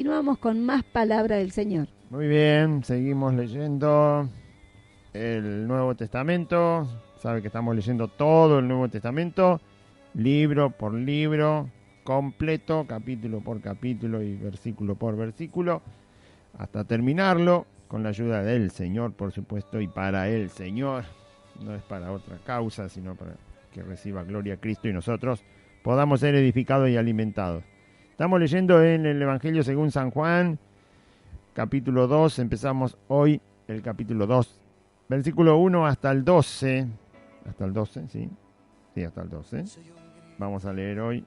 continuamos con más palabra del Señor. Muy bien, seguimos leyendo el Nuevo Testamento. Sabe que estamos leyendo todo el Nuevo Testamento, libro por libro, completo, capítulo por capítulo y versículo por versículo, hasta terminarlo, con la ayuda del Señor, por supuesto, y para el Señor. No es para otra causa, sino para que reciba gloria a Cristo y nosotros podamos ser edificados y alimentados. Estamos leyendo en el Evangelio según San Juan, capítulo 2, empezamos hoy el capítulo 2, versículo 1 hasta el 12. Hasta el 12, sí. Sí, hasta el 12. Vamos a leer hoy.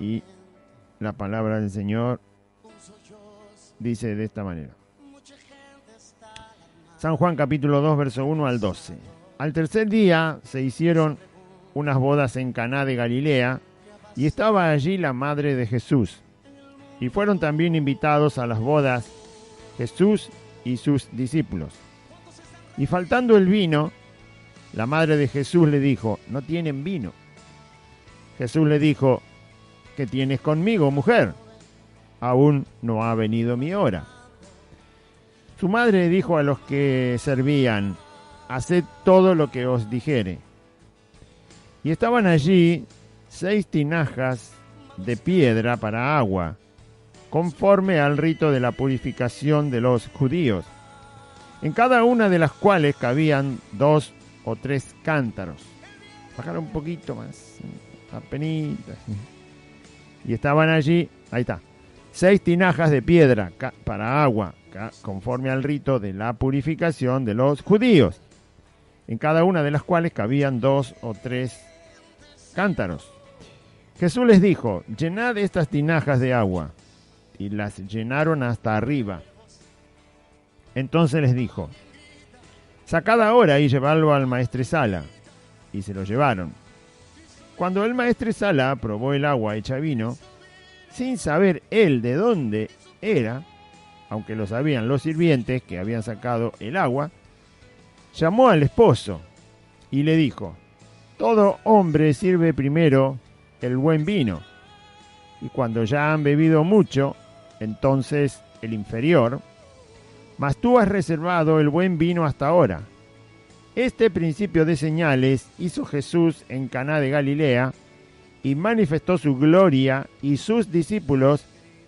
Y la palabra del Señor dice de esta manera. San Juan capítulo 2, verso 1 al 12. Al tercer día se hicieron unas bodas en Caná de Galilea, y estaba allí la madre de Jesús. Y fueron también invitados a las bodas Jesús y sus discípulos. Y faltando el vino, la madre de Jesús le dijo: no tienen vino. Jesús le dijo: ¿qué tienes conmigo, mujer? Aún no ha venido mi hora. Su madre dijo a los que servían: haced todo lo que os dijere. Y estaban allí 6 tinajas de piedra para agua, conforme al rito de la purificación de los judíos, en cada una de las cuales cabían 2 o 3 cántaros. Bajar un poquito más, apenitas. Y estaban allí, ahí está, 6 tinajas de piedra para agua, conforme al rito de la purificación de los judíos, en cada una de las cuales cabían 2 o 3 cántaros. Jesús les dijo: llenad estas tinajas de agua. Y las llenaron hasta arriba. Entonces les dijo: sacad ahora y llevadlo al maestresala. Y se lo llevaron. Cuando el maestresala probó el agua hecha vino, sin saber él de dónde era, aunque lo sabían los sirvientes que habían sacado el agua, llamó al esposo y le dijo: todo hombre sirve primero el buen vino, y cuando ya han bebido mucho, entonces el inferior, mas tú has reservado el buen vino hasta ahora. Este principio de señales hizo Jesús en Caná de Galilea, y manifestó su gloria, y sus discípulos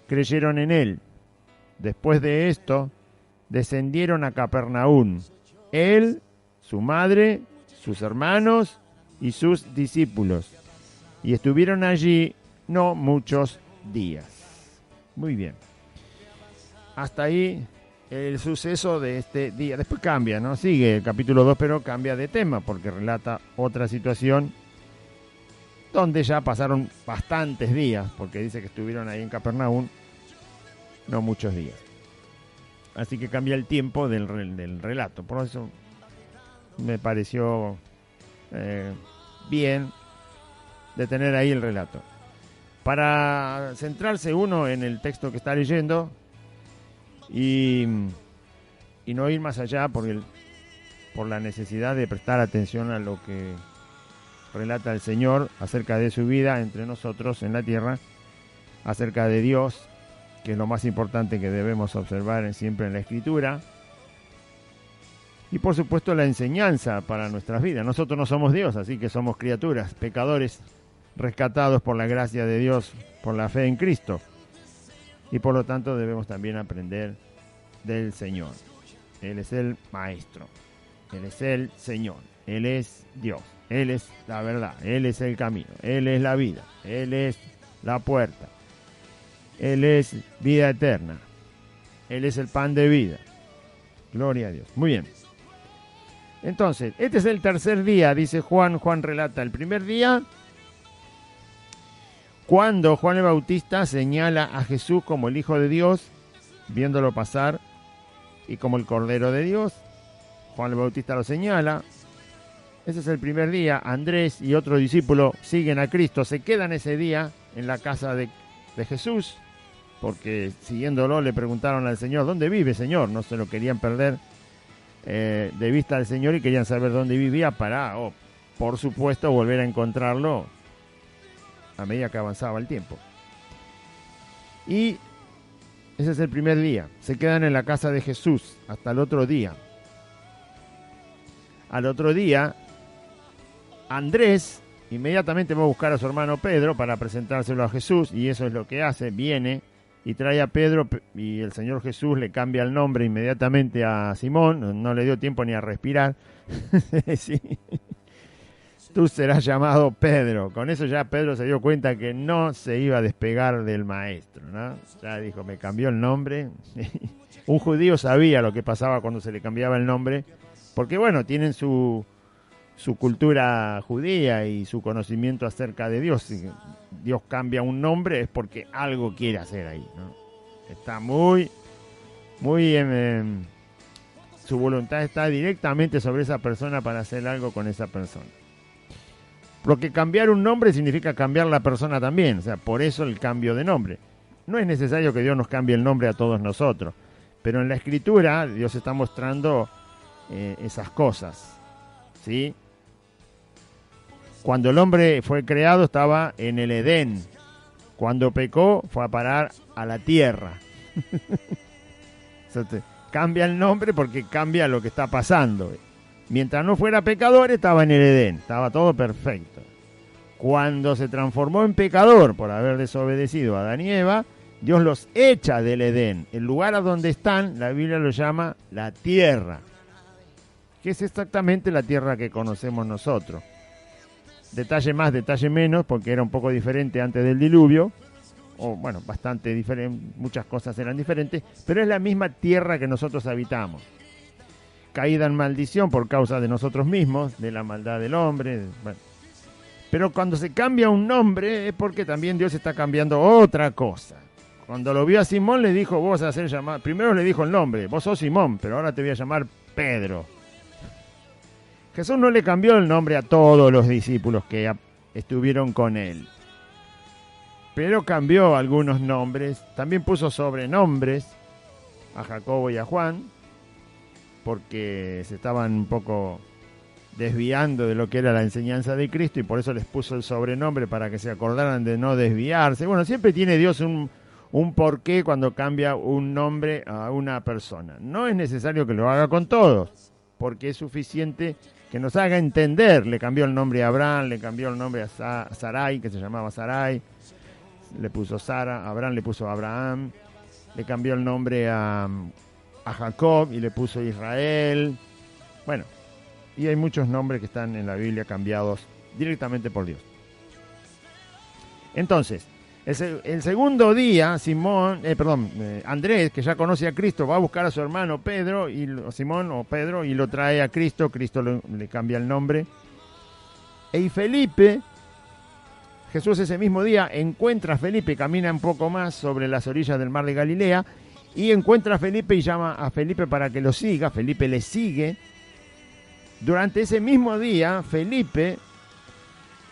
creyeron en él. Después de esto, descendieron a Capernaum, él, su madre, sus hermanos y sus discípulos, y estuvieron allí no muchos días. Muy bien. Hasta ahí el suceso de este día. Después cambia, ¿no? Sigue el capítulo 2, pero cambia de tema porque relata otra situación donde ya pasaron bastantes días, porque dice que estuvieron ahí en Capernaum no muchos días. Así que cambia el tiempo del relato. Por eso me pareció bien de tener ahí el relato. Para centrarse uno en el texto que está leyendo y no ir más allá por la necesidad de prestar atención a lo que relata el Señor acerca de su vida entre nosotros en la tierra, acerca de Dios, que es lo más importante que debemos observar siempre en la Escritura, y por supuesto la enseñanza para nuestras vidas. Nosotros no somos Dios, así que somos criaturas, pecadores, rescatados por la gracia de Dios, por la fe en Cristo, y por lo tanto debemos también aprender del Señor. Él es el Maestro, Él es el Señor, Él es Dios, Él es la verdad, Él es el camino, Él es la vida, Él es la puerta, Él es vida eterna, Él es el pan de vida. Gloria a Dios. Muy bien. Entonces, este es el tercer día, dice Juan. Juan relata el primer día, cuando Juan el Bautista señala a Jesús como el Hijo de Dios, viéndolo pasar, y como el Cordero de Dios. Juan el Bautista lo señala. Ese es el primer día. Andrés y otro discípulo siguen a Cristo, se quedan ese día en la casa de Jesús, porque siguiéndolo le preguntaron al Señor: ¿dónde vive, Señor? No se lo querían perder de vista al Señor y querían saber dónde vivía para, por supuesto, volver a encontrarlo a medida que avanzaba el tiempo. Y Ese es el primer día. Se quedan en la casa de Jesús hasta el otro día. Al otro día, Andrés inmediatamente va a buscar a su hermano Pedro para presentárselo a Jesús, y eso es lo que hace. Viene y trae a Pedro, y el Señor Jesús le cambia el nombre inmediatamente a Simón. No le dio tiempo ni a respirar. Sí. Tú serás llamado Pedro. Con eso ya Pedro se dio cuenta que no se iba a despegar del maestro, ¿no? Ya dijo, me cambió el nombre. Un judío sabía lo que pasaba cuando se le cambiaba el nombre, porque bueno, tienen su cultura judía y su conocimiento acerca de Dios. Si Dios cambia un nombre es porque algo quiere hacer ahí, ¿no? Está muy su voluntad está directamente sobre esa persona para hacer algo con esa persona. Porque cambiar un nombre significa cambiar la persona también. O sea, por eso el cambio de nombre. No es necesario que Dios nos cambie el nombre a todos nosotros, pero en la Escritura Dios está mostrando esas cosas, ¿sí? Cuando el hombre fue creado estaba en el Edén. Cuando pecó fue a parar a la tierra. O sea, cambia el nombre porque cambia lo que está pasando. Mientras no fuera pecador estaba en el Edén, estaba todo perfecto. Cuando se transformó en pecador por haber desobedecido a Adán y Eva, Dios los echa del Edén. El lugar a donde están, la Biblia lo llama la tierra, que es exactamente la tierra que conocemos nosotros. Detalle más, detalle menos, porque era un poco diferente antes del diluvio, o bueno, bastante diferente, muchas cosas eran diferentes, pero es la misma tierra que nosotros habitamos. Caída en maldición por causa de nosotros mismos, de la maldad del hombre. Bueno. Pero cuando se cambia un nombre es porque también Dios está cambiando otra cosa. Cuando lo vio a Simón le dijo, vos vas a ser llamado, primero le dijo el nombre, vos sos Simón, pero ahora te voy a llamar Pedro. Jesús no le cambió el nombre a todos los discípulos que estuvieron con él, pero cambió algunos nombres, también puso sobrenombres a Jacobo y a Juan, porque se estaban un poco desviando de lo que era la enseñanza de Cristo, y por eso les puso el sobrenombre para que se acordaran de no desviarse. Bueno, siempre tiene Dios un porqué cuando cambia un nombre a una persona. No es necesario que lo haga con todos, porque es suficiente que nos haga entender. Le cambió el nombre a Abraham, le cambió el nombre a Sarai, que se llamaba Sarai, le puso Sara, Abraham le puso Abraham, le cambió el nombre a Jacob y le puso Israel. Bueno, y hay muchos nombres que están en la Biblia cambiados directamente por Dios. Entonces, el segundo día, Andrés, que ya conoce a Cristo, va a buscar a su hermano Pedro, Simón o Pedro, y lo trae a Cristo. Cristo le cambia el nombre. Y Felipe, Jesús ese mismo día encuentra a Felipe, camina un poco más sobre las orillas del mar de Galilea, y encuentra a Felipe y llama a Felipe para que lo siga. Felipe le sigue. Durante ese mismo día, Felipe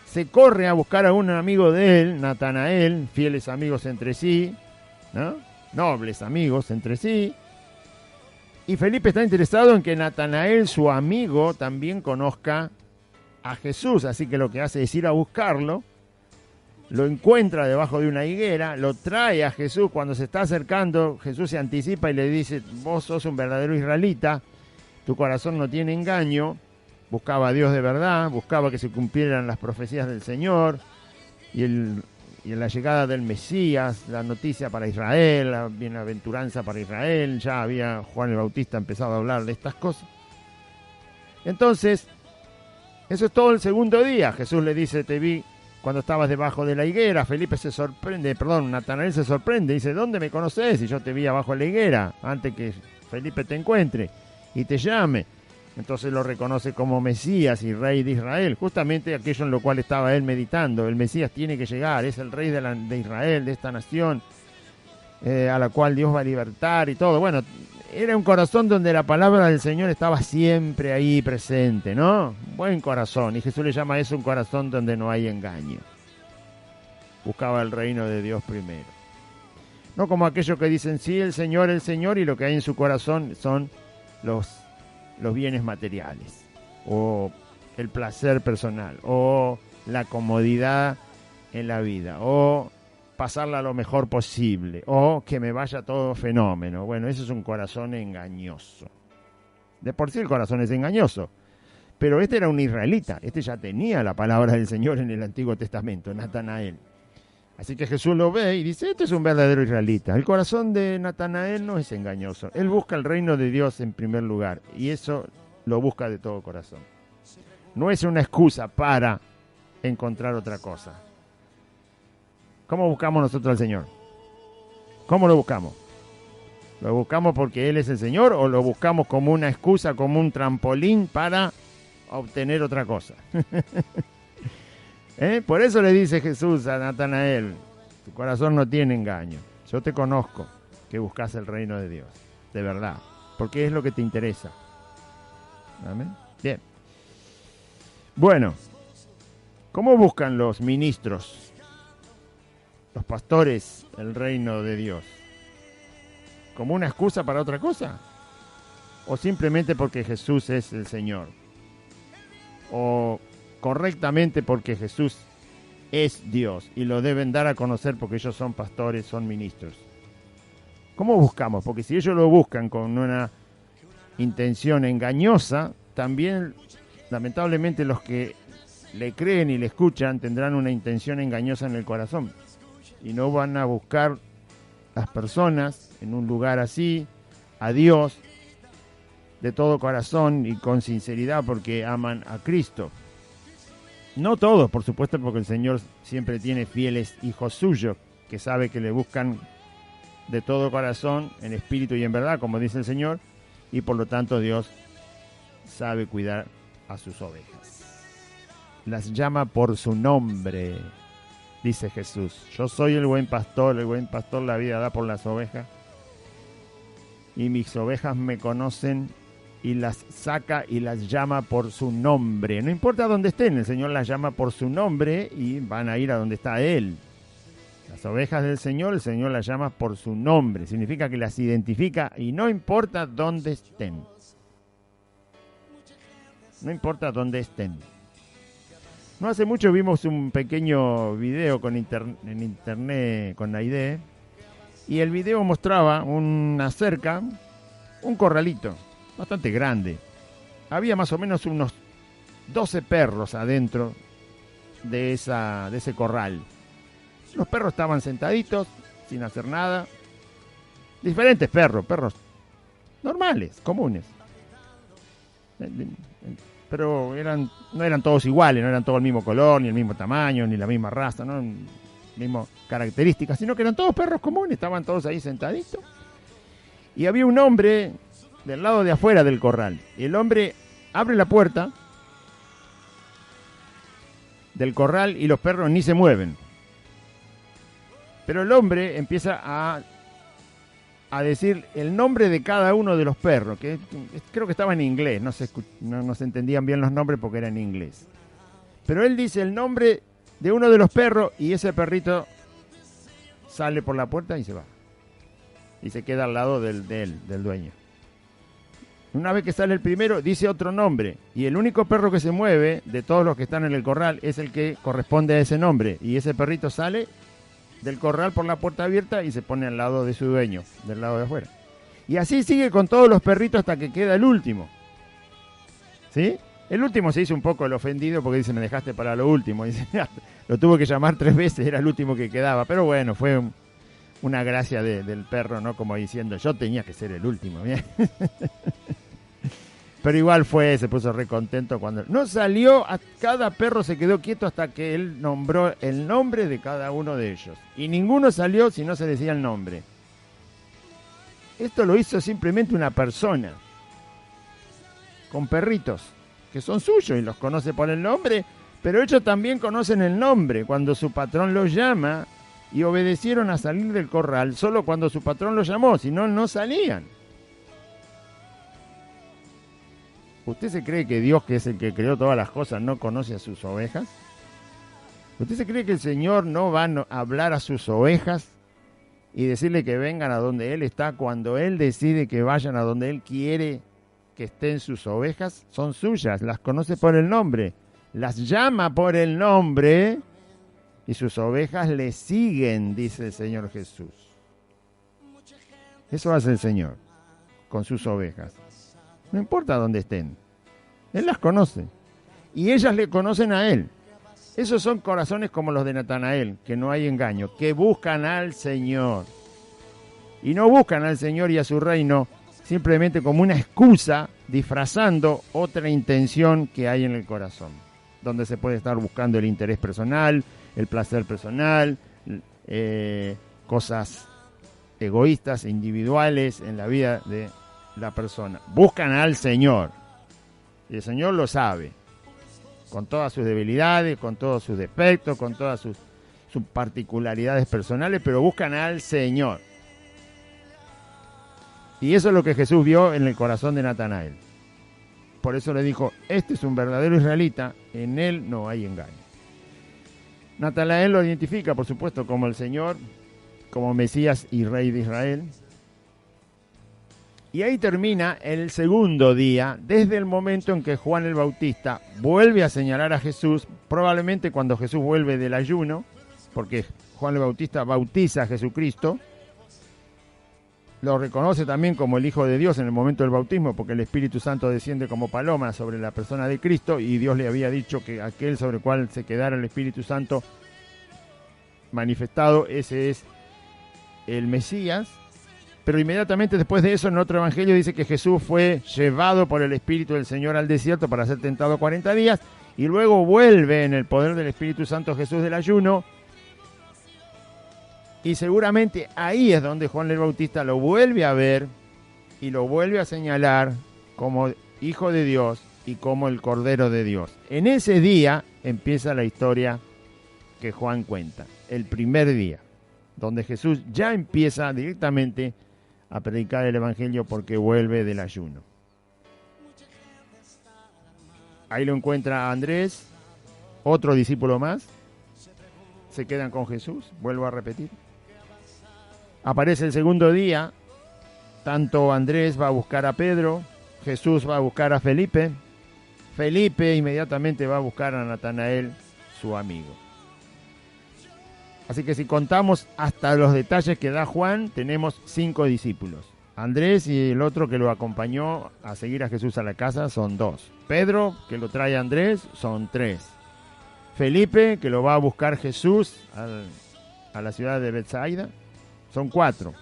se corre a buscar a un amigo de él, Natanael, fieles amigos entre sí, ¿no? Nobles amigos entre sí. Y Felipe está interesado en que Natanael, su amigo, también conozca a Jesús. Así que lo que hace es ir a buscarlo. Lo encuentra debajo de una higuera, lo trae a Jesús. Cuando se está acercando, Jesús se anticipa y le dice, vos sos un verdadero israelita, tu corazón no tiene engaño. Buscaba a Dios de verdad, buscaba que se cumplieran las profecías del Señor y en la llegada del Mesías, la noticia para Israel, la bienaventuranza para Israel. Ya había Juan el Bautista empezado a hablar de estas cosas. Entonces, eso es todo el segundo día. Jesús le dice, te vi cuando estabas debajo de la higuera. Natanael se sorprende, dice, ¿dónde me conoces? Y yo te vi abajo de la higuera, antes que Felipe te encuentre y te llame. Entonces lo reconoce como Mesías y Rey de Israel, justamente aquello en lo cual estaba él meditando. El Mesías tiene que llegar, es el Rey de Israel, de esta nación, a la cual Dios va a libertar y todo. Bueno, era un corazón donde la palabra del Señor estaba siempre ahí presente, ¿no? Buen corazón, y Jesús le llama a eso un corazón donde no hay engaño. Buscaba el reino de Dios primero. No como aquellos que dicen, sí, el Señor, y lo que hay en su corazón son los bienes materiales, o el placer personal, o la comodidad en la vida, o pasarla lo mejor posible o que me vaya todo fenómeno. Bueno, eso es un corazón engañoso. De por sí el corazón es engañoso. Pero este era un israelita, este ya tenía la palabra del Señor en el Antiguo Testamento, Natanael. Así que Jesús lo ve y dice, este es un verdadero israelita. El corazón de Natanael no es engañoso. Él busca el reino de Dios en primer lugar y eso lo busca de todo corazón. No es una excusa para encontrar otra cosa. ¿Cómo buscamos nosotros al Señor? ¿Cómo lo buscamos? ¿Lo buscamos porque Él es el Señor o lo buscamos como una excusa, como un trampolín para obtener otra cosa? Por eso le dice Jesús a Natanael, tu corazón no tiene engaño. Yo te conozco que buscas el reino de Dios, de verdad, porque es lo que te interesa. ¿Amén? Bien. Bueno, ¿cómo buscan los ministros, los pastores, el reino de Dios? ¿Como una excusa para otra cosa? ¿O simplemente porque Jesús es el Señor? ¿O correctamente porque Jesús es Dios y lo deben dar a conocer porque ellos son pastores, son ministros? ¿Cómo buscamos? Porque si ellos lo buscan con una intención engañosa, también lamentablemente los que le creen y le escuchan tendrán una intención engañosa en el corazón y no van a buscar las personas en un lugar así, a Dios, de todo corazón y con sinceridad porque aman a Cristo. No todos, por supuesto, porque el Señor siempre tiene fieles hijos suyos que sabe que le buscan de todo corazón, en espíritu y en verdad, como dice el Señor, y por lo tanto Dios sabe cuidar a sus ovejas. Las llama por su nombre, dice Jesús. Yo soy el buen pastor la vida da por las ovejas, y mis ovejas me conocen y las saca y las llama por su nombre. No importa dónde estén, el Señor las llama por su nombre y van a ir a donde está Él. Las ovejas del Señor, el Señor las llama por su nombre. Significa que las identifica y no importa dónde estén. No importa dónde estén. No hace mucho vimos un pequeño video en internet con Aide y el video mostraba una cerca, un corralito bastante grande. Había más o menos unos 12 perros adentro de ese corral. Los perros estaban sentaditos, sin hacer nada. Diferentes perros normales, comunes. Pero no eran todos iguales, no eran todos el mismo color, ni el mismo tamaño, ni la misma raza, no mismas características, sino que eran todos perros comunes, estaban todos ahí sentaditos. Y había un hombre del lado de afuera del corral. Y el hombre abre la puerta del corral y los perros ni se mueven. Pero el hombre empieza a decir el nombre de cada uno de los perros, que creo que estaba en inglés, no se entendían bien los nombres porque era en inglés. Pero él dice el nombre de uno de los perros y ese perrito sale por la puerta y se va. Y se queda al lado del dueño. Una vez que sale el primero, dice otro nombre. Y el único perro que se mueve de todos los que están en el corral es el que corresponde a ese nombre. Y ese perrito sale del corral por la puerta abierta y se pone al lado de su dueño, del lado de afuera. Y así sigue con todos los perritos hasta que queda el último. ¿Sí? El último se hizo un poco el ofendido porque dice, me dejaste para lo último. Dice, lo tuvo que llamar 3 veces, era el último que quedaba. Pero bueno, fue una gracia del perro, ¿no? Como diciendo, yo tenía que ser el último. Pero igual se puso re contento cuando no salió, cada perro se quedó quieto hasta que él nombró el nombre de cada uno de ellos. Y ninguno salió si no se decía el nombre. Esto lo hizo simplemente una persona, con perritos, que son suyos y los conoce por el nombre, pero ellos también conocen el nombre cuando su patrón los llama y obedecieron a salir del corral solo cuando su patrón los llamó, si no, no salían. ¿Usted se cree que Dios, que es el que creó todas las cosas, no conoce a sus ovejas? ¿Usted se cree que el Señor no va a hablar a sus ovejas y decirle que vengan a donde Él está cuando Él decide que vayan a donde Él quiere que estén sus ovejas? Son suyas, las conoce por el nombre, las llama por el nombre y sus ovejas le siguen, dice el Señor Jesús. Eso hace el Señor con sus ovejas. No importa dónde estén, Él las conoce y ellas le conocen a Él. Esos son corazones como los de Natanael, que no hay engaño, que buscan al Señor. Y no buscan al Señor y a su reino simplemente como una excusa, disfrazando otra intención que hay en el corazón, donde se puede estar buscando el interés personal, el placer personal, cosas egoístas, individuales en la vida de la persona. Buscan al Señor y el Señor lo sabe, con todas sus debilidades, con todos sus defectos, con todas sus particularidades personales, pero buscan al Señor. Y eso es lo que Jesús vio en el corazón de Natanael. Por eso le dijo, este es un verdadero israelita, en él no hay engaño. Natanael lo identifica, por supuesto, como el Señor, como Mesías y Rey de Israel. Y ahí termina el segundo día, desde el momento en que Juan el Bautista vuelve a señalar a Jesús, probablemente cuando Jesús vuelve del ayuno, porque Juan el Bautista bautiza a Jesucristo, lo reconoce también como el Hijo de Dios en el momento del bautismo, porque el Espíritu Santo desciende como paloma sobre la persona de Cristo, y Dios le había dicho que aquel sobre el cual se quedara el Espíritu Santo manifestado, ese es el Mesías. Pero inmediatamente después de eso, en otro evangelio dice que Jesús fue llevado por el Espíritu del Señor al desierto para ser tentado 40 días, y luego vuelve en el poder del Espíritu Santo Jesús del ayuno, y seguramente ahí es donde Juan el Bautista lo vuelve a ver y lo vuelve a señalar como Hijo de Dios y como el Cordero de Dios. En ese día empieza la historia que Juan cuenta, el primer día, donde Jesús ya empieza directamente a predicar el Evangelio porque vuelve del ayuno. Ahí lo encuentra Andrés, otro discípulo más. Se quedan con Jesús, vuelvo a repetir. Aparece el segundo día, tanto Andrés va a buscar a Pedro, Jesús va a buscar a Felipe, Felipe inmediatamente va a buscar a Natanael, su amigo. Así que si contamos hasta los detalles que da Juan, tenemos 5 discípulos. Andrés y el otro que lo acompañó a seguir a Jesús a la casa son 2. Pedro, que lo trae a Andrés, son 3. Felipe, que lo va a buscar Jesús a la ciudad de Betsaida, son 4.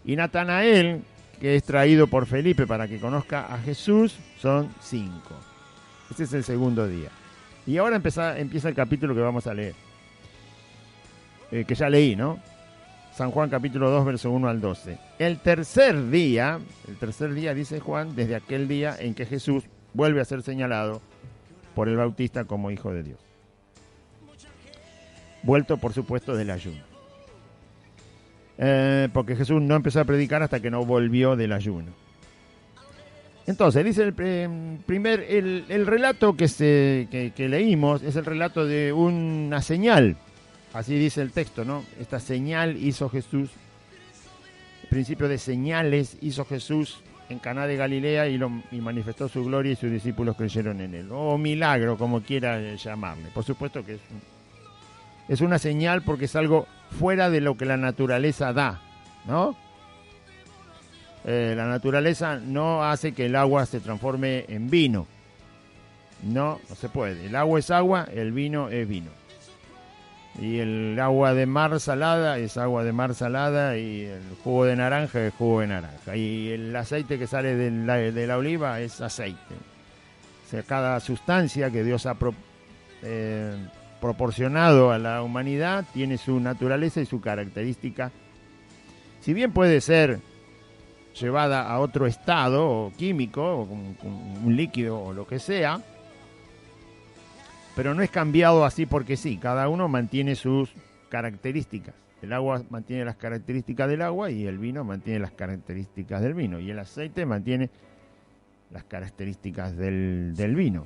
Y Natanael, que es traído por Felipe para que conozca a Jesús, son 5. Este es el segundo día. Y ahora empieza el capítulo que vamos a leer. Que ya leí, ¿no? San Juan capítulo 2, verso 1 al 12. El tercer día, dice Juan, desde aquel día en que Jesús vuelve a ser señalado por el Bautista como Hijo de Dios. Vuelto, por supuesto, del ayuno. Porque Jesús no empezó a predicar hasta que no volvió del ayuno. Entonces, dice el relato que leímos, es el relato de una señal. Así dice el texto, ¿no? Esta señal hizo Jesús, el principio de señales hizo Jesús en Caná de Galilea y manifestó su gloria y sus discípulos creyeron en él. O milagro, como quiera llamarle. Por supuesto que es una señal porque es algo fuera de lo que la naturaleza da, ¿no? La naturaleza no hace que el agua se transforme en vino. No se puede. El agua es agua, el vino es vino. Y el agua de mar salada es agua de mar salada y el jugo de naranja es jugo de naranja. Y el aceite que sale de la oliva es aceite. O sea, cada sustancia que Dios ha proporcionado a la humanidad tiene su naturaleza y su característica. Si bien puede ser llevada a otro estado o químico, o con un líquido o lo que sea, pero no es cambiado así porque sí, cada uno mantiene sus características. El agua mantiene las características del agua y el vino mantiene las características del vino y el aceite mantiene las características del vino.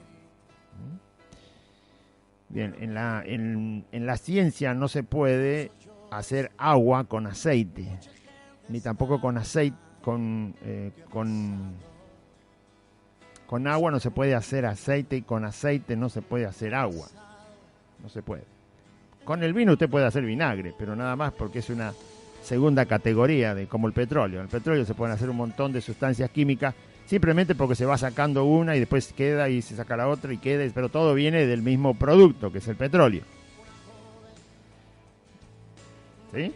Bien, en la ciencia no se puede hacer agua con aceite, ni tampoco con aceite, con agua no se puede hacer aceite y con aceite no se puede hacer agua. No se puede. Con el vino usted puede hacer vinagre, pero nada más porque es una segunda categoría, como el petróleo. En el petróleo se pueden hacer un montón de sustancias químicas, simplemente porque se va sacando una y después queda y se saca la otra y queda, pero todo viene del mismo producto, que es el petróleo. ¿Sí?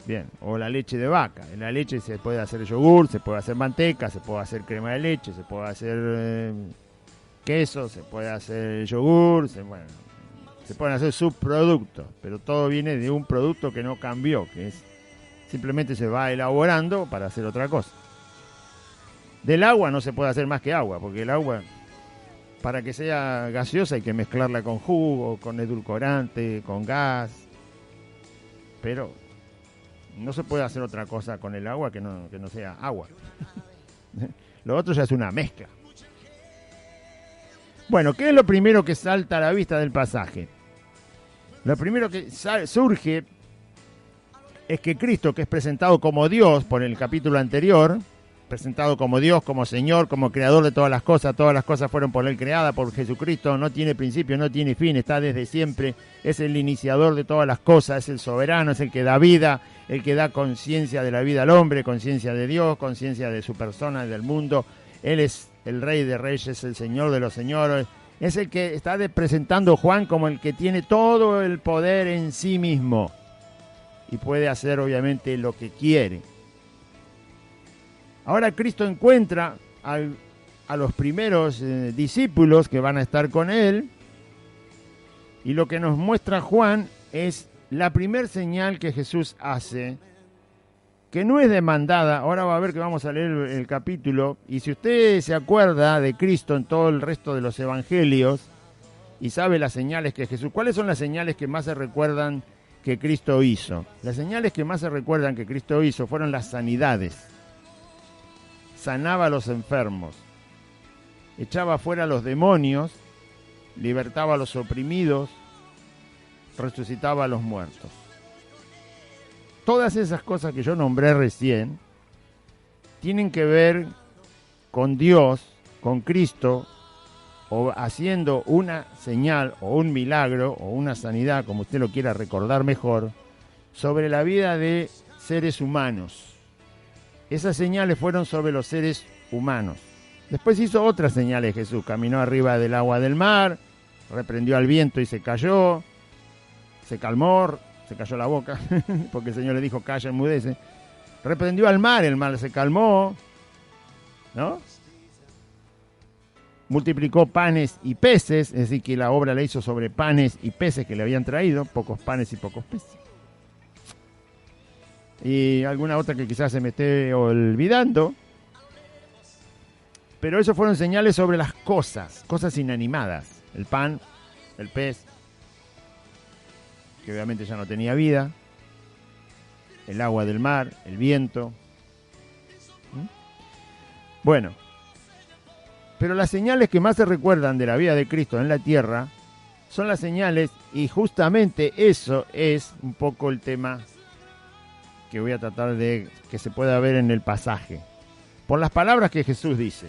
Bien, o la leche de vaca. En la leche se puede hacer yogur, se puede hacer manteca, se puede hacer crema de leche, se puede hacer queso, se puede hacer yogur, se pueden hacer subproductos, pero todo viene de un producto que no cambió, que es simplemente se va elaborando para hacer otra cosa. Del agua no se puede hacer más que agua, porque el agua, para que sea gaseosa, hay que mezclarla con jugo, con edulcorante, con gas, pero no se puede hacer otra cosa con el agua que no sea agua. Lo otro ya es una mezcla. Bueno, ¿qué es lo primero que salta a la vista del pasaje? Lo primero que surge es que Cristo, que es presentado como Dios por el capítulo anterior, presentado como Dios, como Señor, como Creador de todas las cosas fueron por Él creadas, por Jesucristo, no tiene principio, no tiene fin, está desde siempre, es el iniciador de todas las cosas, es el soberano, es el que da vida, el que da conciencia de la vida al hombre, conciencia de Dios, conciencia de su persona, del mundo. Él es el Rey de Reyes, el Señor de los Señores, es el que está presentando Juan como el que tiene todo el poder en sí mismo y puede hacer obviamente lo que quiere. Ahora Cristo encuentra a los primeros discípulos que van a estar con Él, y lo que nos muestra Juan es la primer señal que Jesús hace, que no es demandada. Ahora va a ver que vamos a leer el capítulo, y si usted se acuerda de Cristo en todo el resto de los evangelios y sabe las señales que Jesús... ¿Cuáles son las señales que más se recuerdan que Cristo hizo? Las señales que más se recuerdan que Cristo hizo fueron las sanidades. Sanaba a los enfermos, echaba fuera a los demonios, libertaba a los oprimidos, resucitaba a los muertos. Todas esas cosas que yo nombré recién tienen que ver con Dios, con Cristo, o haciendo una señal o un milagro o una sanidad, como usted lo quiera recordar mejor, sobre la vida de seres humanos. Esas señales fueron sobre los seres humanos. Después hizo otras señales Jesús. Caminó arriba del agua del mar, reprendió al viento y se cayó, se calmó, se cayó la boca, porque el Señor le dijo, calla, enmudece. Reprendió al mar, el mar se calmó, ¿no? Multiplicó panes y peces, es decir, que la obra la hizo sobre panes y peces que le habían traído, pocos panes y pocos peces. Y alguna otra que quizás se me esté olvidando, pero eso fueron señales sobre las cosas inanimadas, el pan, el pez, que obviamente ya no tenía vida, el agua del mar, el viento. Bueno, pero las señales que más se recuerdan de la vida de Cristo en la tierra son las señales, y justamente eso es un poco el tema que voy a tratar de que se pueda ver en el pasaje. Por las palabras que Jesús dice,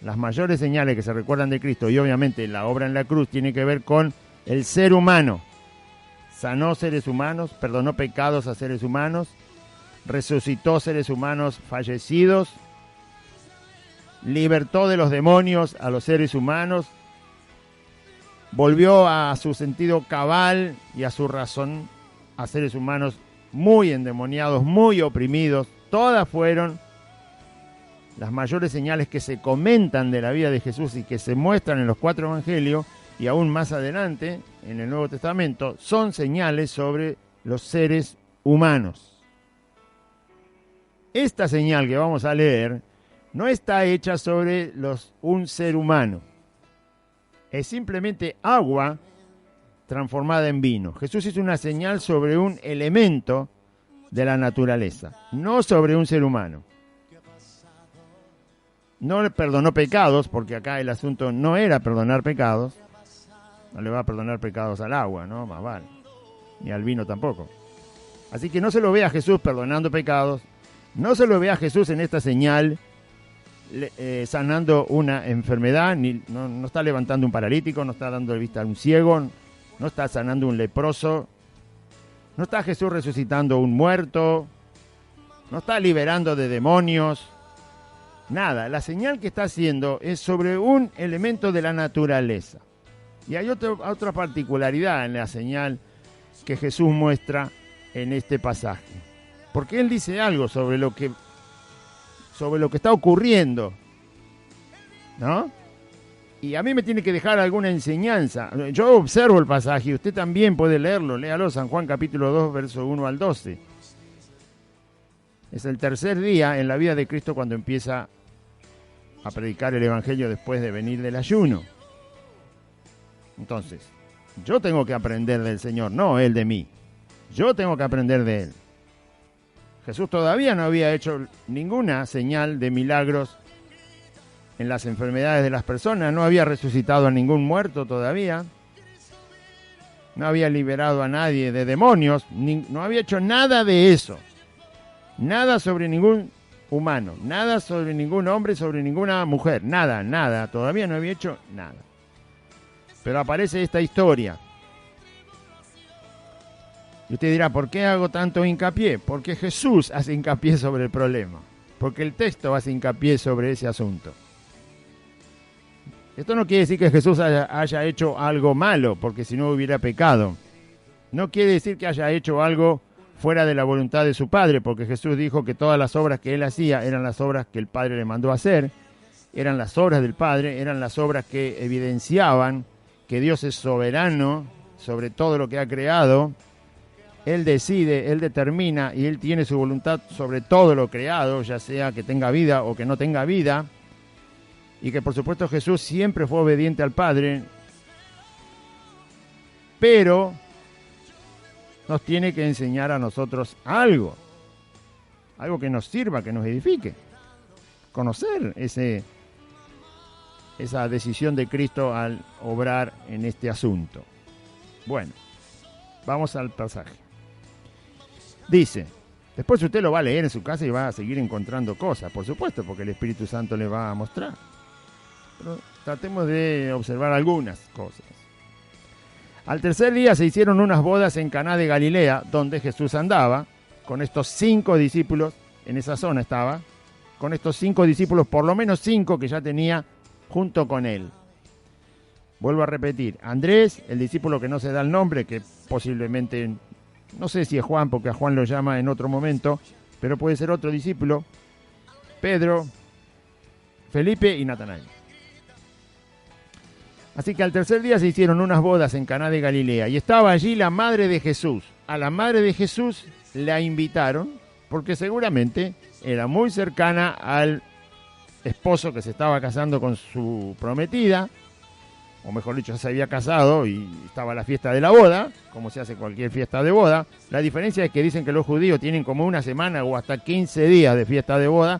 las mayores señales que se recuerdan de Cristo, y obviamente la obra en la cruz, tiene que ver con el ser humano. Sanó seres humanos, perdonó pecados a seres humanos, resucitó seres humanos fallecidos, libertó de los demonios a los seres humanos, volvió a su sentido cabal y a su razón a seres humanos muy endemoniados, muy oprimidos. Todas fueron las mayores señales que se comentan de la vida de Jesús y que se muestran en los 4 evangelios y aún más adelante en el Nuevo Testamento, son señales sobre los seres humanos. Esta señal que vamos a leer no está hecha sobre un ser humano. Es simplemente agua transformada en vino. Jesús hizo una señal sobre un elemento de la naturaleza, no sobre un ser humano. No le perdonó pecados, porque acá el asunto no era perdonar pecados. No le va a perdonar pecados al agua, ¿no? Más vale. Ni al vino tampoco. Así que no se lo ve a Jesús perdonando pecados. No se lo ve a Jesús en esta señal sanando una enfermedad. No está levantando un paralítico, no está dando vista a un ciego, no está sanando un leproso, No está Jesús resucitando un muerto, no está liberando de demonios, nada. La señal que está haciendo es sobre un elemento de la naturaleza. Y hay otra particularidad en la señal que Jesús muestra en este pasaje. Porque Él dice algo sobre lo que está ocurriendo, ¿no? Y a mí me tiene que dejar alguna enseñanza. Yo observo el pasaje, usted también puede leerlo. Léalo, San Juan capítulo 2, verso 1 al 12. Es el tercer día en la vida de Cristo cuando empieza a predicar el Evangelio después de venir del ayuno. Entonces, yo tengo que aprender del Señor, no Él de mí. Yo tengo que aprender de Él. Jesús todavía no había hecho ninguna señal de milagros en las enfermedades de las personas, no había resucitado a ningún muerto todavía, no había liberado a nadie de demonios, no había hecho nada de eso. Nada sobre ningún humano, nada sobre ningún hombre, sobre ninguna mujer, nada, todavía no había hecho nada. Pero aparece esta historia. Y usted dirá, ¿por qué hago tanto hincapié? Porque Jesús hace hincapié sobre el problema. Porque el texto hace hincapié sobre ese asunto. Esto no quiere decir que Jesús haya hecho algo malo, porque si no hubiera pecado. No quiere decir que haya hecho algo fuera de la voluntad de su Padre, porque Jesús dijo que todas las obras que Él hacía eran las obras que el Padre le mandó a hacer, eran las obras del Padre, eran las obras que evidenciaban que Dios es soberano sobre todo lo que ha creado. Él decide, Él determina y Él tiene su voluntad sobre todo lo creado, ya sea que tenga vida o que no tenga vida. Y que por supuesto Jesús siempre fue obediente al Padre, pero nos tiene que enseñar a nosotros algo que nos sirva, que nos edifique. Conocer esa decisión de Cristo al obrar en este asunto. Bueno, vamos al pasaje. Dice, después usted lo va a leer en su casa y va a seguir encontrando cosas, por supuesto, porque el Espíritu Santo le va a mostrar. Pero tratemos de observar algunas cosas. Al tercer día se hicieron unas bodas en Caná de Galilea, donde Jesús andaba, con estos 5 discípulos, en esa zona estaba, con estos 5 discípulos, por lo menos 5 que ya tenía junto con él. Vuelvo a repetir, Andrés, el discípulo que no se da el nombre, que posiblemente, no sé si es Juan, porque a Juan lo llama en otro momento, pero puede ser otro discípulo, Pedro, Felipe y Natanael. Así que al tercer día se hicieron unas bodas en Caná de Galilea y estaba allí la madre de Jesús. A la madre de Jesús la invitaron porque seguramente era muy cercana al esposo que se estaba casando con su prometida, o mejor dicho, ya se había casado y estaba la fiesta de la boda, como se hace cualquier fiesta de boda. La diferencia es que dicen que los judíos tienen como una semana o hasta 15 días de fiesta de boda,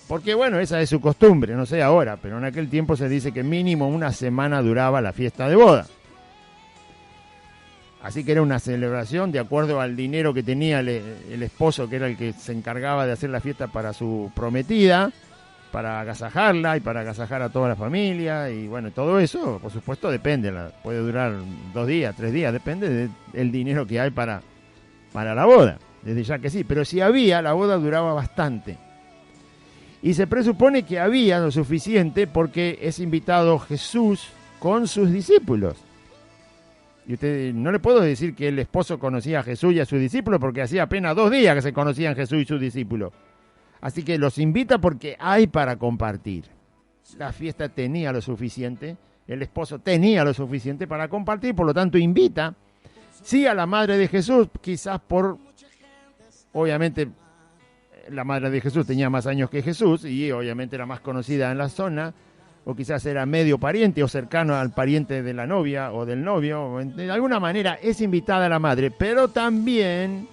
porque bueno, esa es su costumbre, no sé ahora, pero en aquel tiempo se dice que mínimo una semana duraba la fiesta de boda. Así que era una celebración de acuerdo al dinero que tenía el esposo, que era el que se encargaba de hacer la fiesta para su prometida, para agasajarla y para agasajar a toda la familia. Y bueno, todo eso, por supuesto, depende. Puede durar 2 días, 3 días, depende del dinero que hay para la boda. Desde ya que sí, pero si había, la boda duraba bastante. Y se presupone que había lo suficiente porque es invitado Jesús con sus discípulos. Y usted no le puedo decir que el esposo conocía a Jesús y a sus discípulos porque hacía apenas 2 días que se conocían Jesús y sus discípulos. Así que los invita porque hay para compartir. La fiesta tenía lo suficiente, el esposo tenía lo suficiente para compartir, por lo tanto invita, sí, a la madre de Jesús, quizás obviamente, la madre de Jesús tenía más años que Jesús y obviamente era más conocida en la zona, o quizás era medio pariente o cercano al pariente de la novia o del novio, o de alguna manera es invitada a la madre, pero también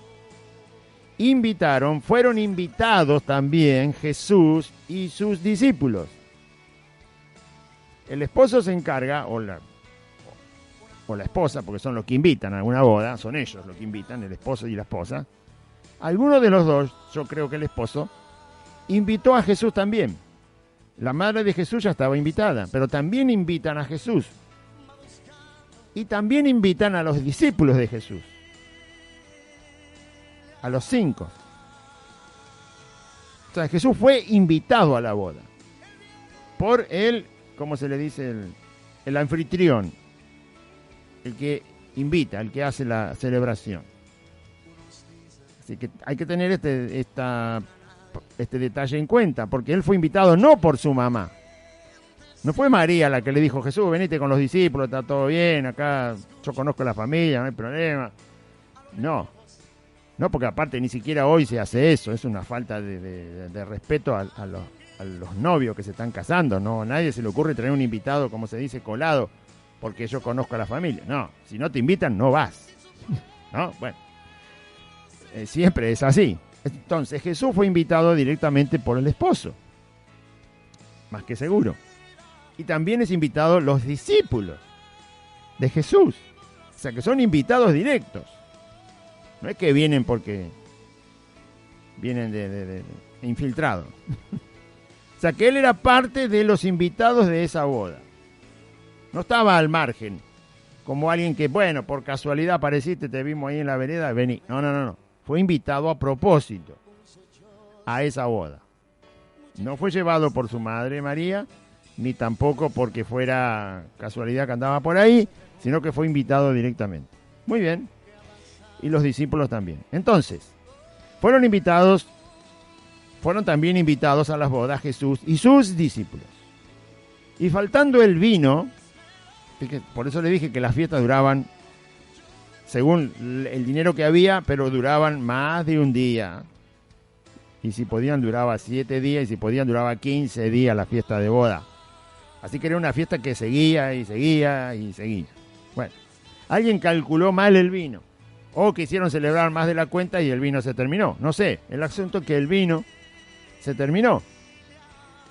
fueron invitados también Jesús y sus discípulos. El esposo se encarga, o la esposa, porque son los que invitan a una boda, son ellos los que invitan, el esposo y la esposa. Alguno de los dos, yo creo que el esposo, invitó a Jesús también. La madre de Jesús ya estaba invitada, pero también invitan a Jesús. Y también invitan a los discípulos de Jesús. a los 5. O sea, Jesús fue invitado a la boda por él, ¿cómo se le dice? El anfitrión, el que invita, el que hace la celebración. Así que hay que tener este detalle en cuenta, porque él fue invitado no por su mamá. No fue María la que le dijo, Jesús, venite con los discípulos, está todo bien, acá yo conozco la familia, no hay problema. No, porque aparte ni siquiera hoy se hace eso, es una falta de respeto a los novios que se están casando. No, a nadie se le ocurre traer un invitado, como se dice, colado, porque yo conozco a la familia. No, si no te invitan, no vas. ¿No? Bueno, siempre es así. Entonces Jesús fue invitado directamente por el esposo, más que seguro. Y también es invitado los discípulos de Jesús. O sea que son invitados directos. No es que vienen porque vienen de infiltrados. O sea que él era parte de los invitados de esa boda. No estaba al margen, como alguien que, bueno, por casualidad apareciste, te vimos ahí en la vereda, vení. No. Fue invitado a propósito a esa boda. No fue llevado por su madre María, ni tampoco porque fuera casualidad que andaba por ahí, sino que fue invitado directamente. Muy bien. Y los discípulos también. Entonces, fueron también invitados a las bodas Jesús y sus discípulos. Y faltando el vino, por eso le dije que las fiestas duraban, según el dinero que había, pero duraban más de un día. Y si podían duraba 7 días, y si podían duraba 15 días la fiesta de boda. Así que era una fiesta que seguía y seguía y seguía. Bueno, alguien calculó mal el vino, o quisieron celebrar más de la cuenta y el vino se terminó. No sé, el asunto es que el vino se terminó.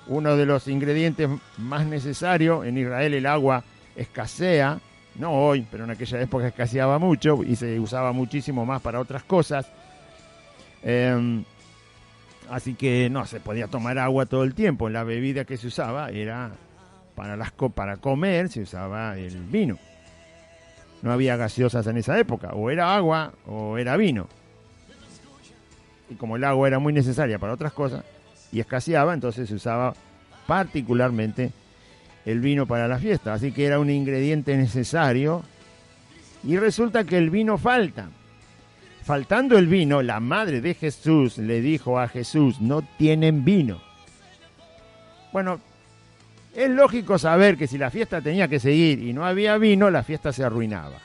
Uno de los ingredientes más necesarios, en Israel el agua escasea, no hoy, pero en aquella época escaseaba mucho y se usaba muchísimo más para otras cosas. Así que no se podía tomar agua todo el tiempo. La bebida que se usaba era para comer, se usaba el vino. No había gaseosas en esa época, o era agua o era vino. Y como el agua era muy necesaria para otras cosas y escaseaba, entonces se usaba particularmente el vino para la fiesta. Así que era un ingrediente necesario y resulta que el vino falta. Faltando el vino, la madre de Jesús le dijo a Jesús, no tienen vino. Bueno, es lógico saber que si la fiesta tenía que seguir y no había vino, la fiesta se arruinaba.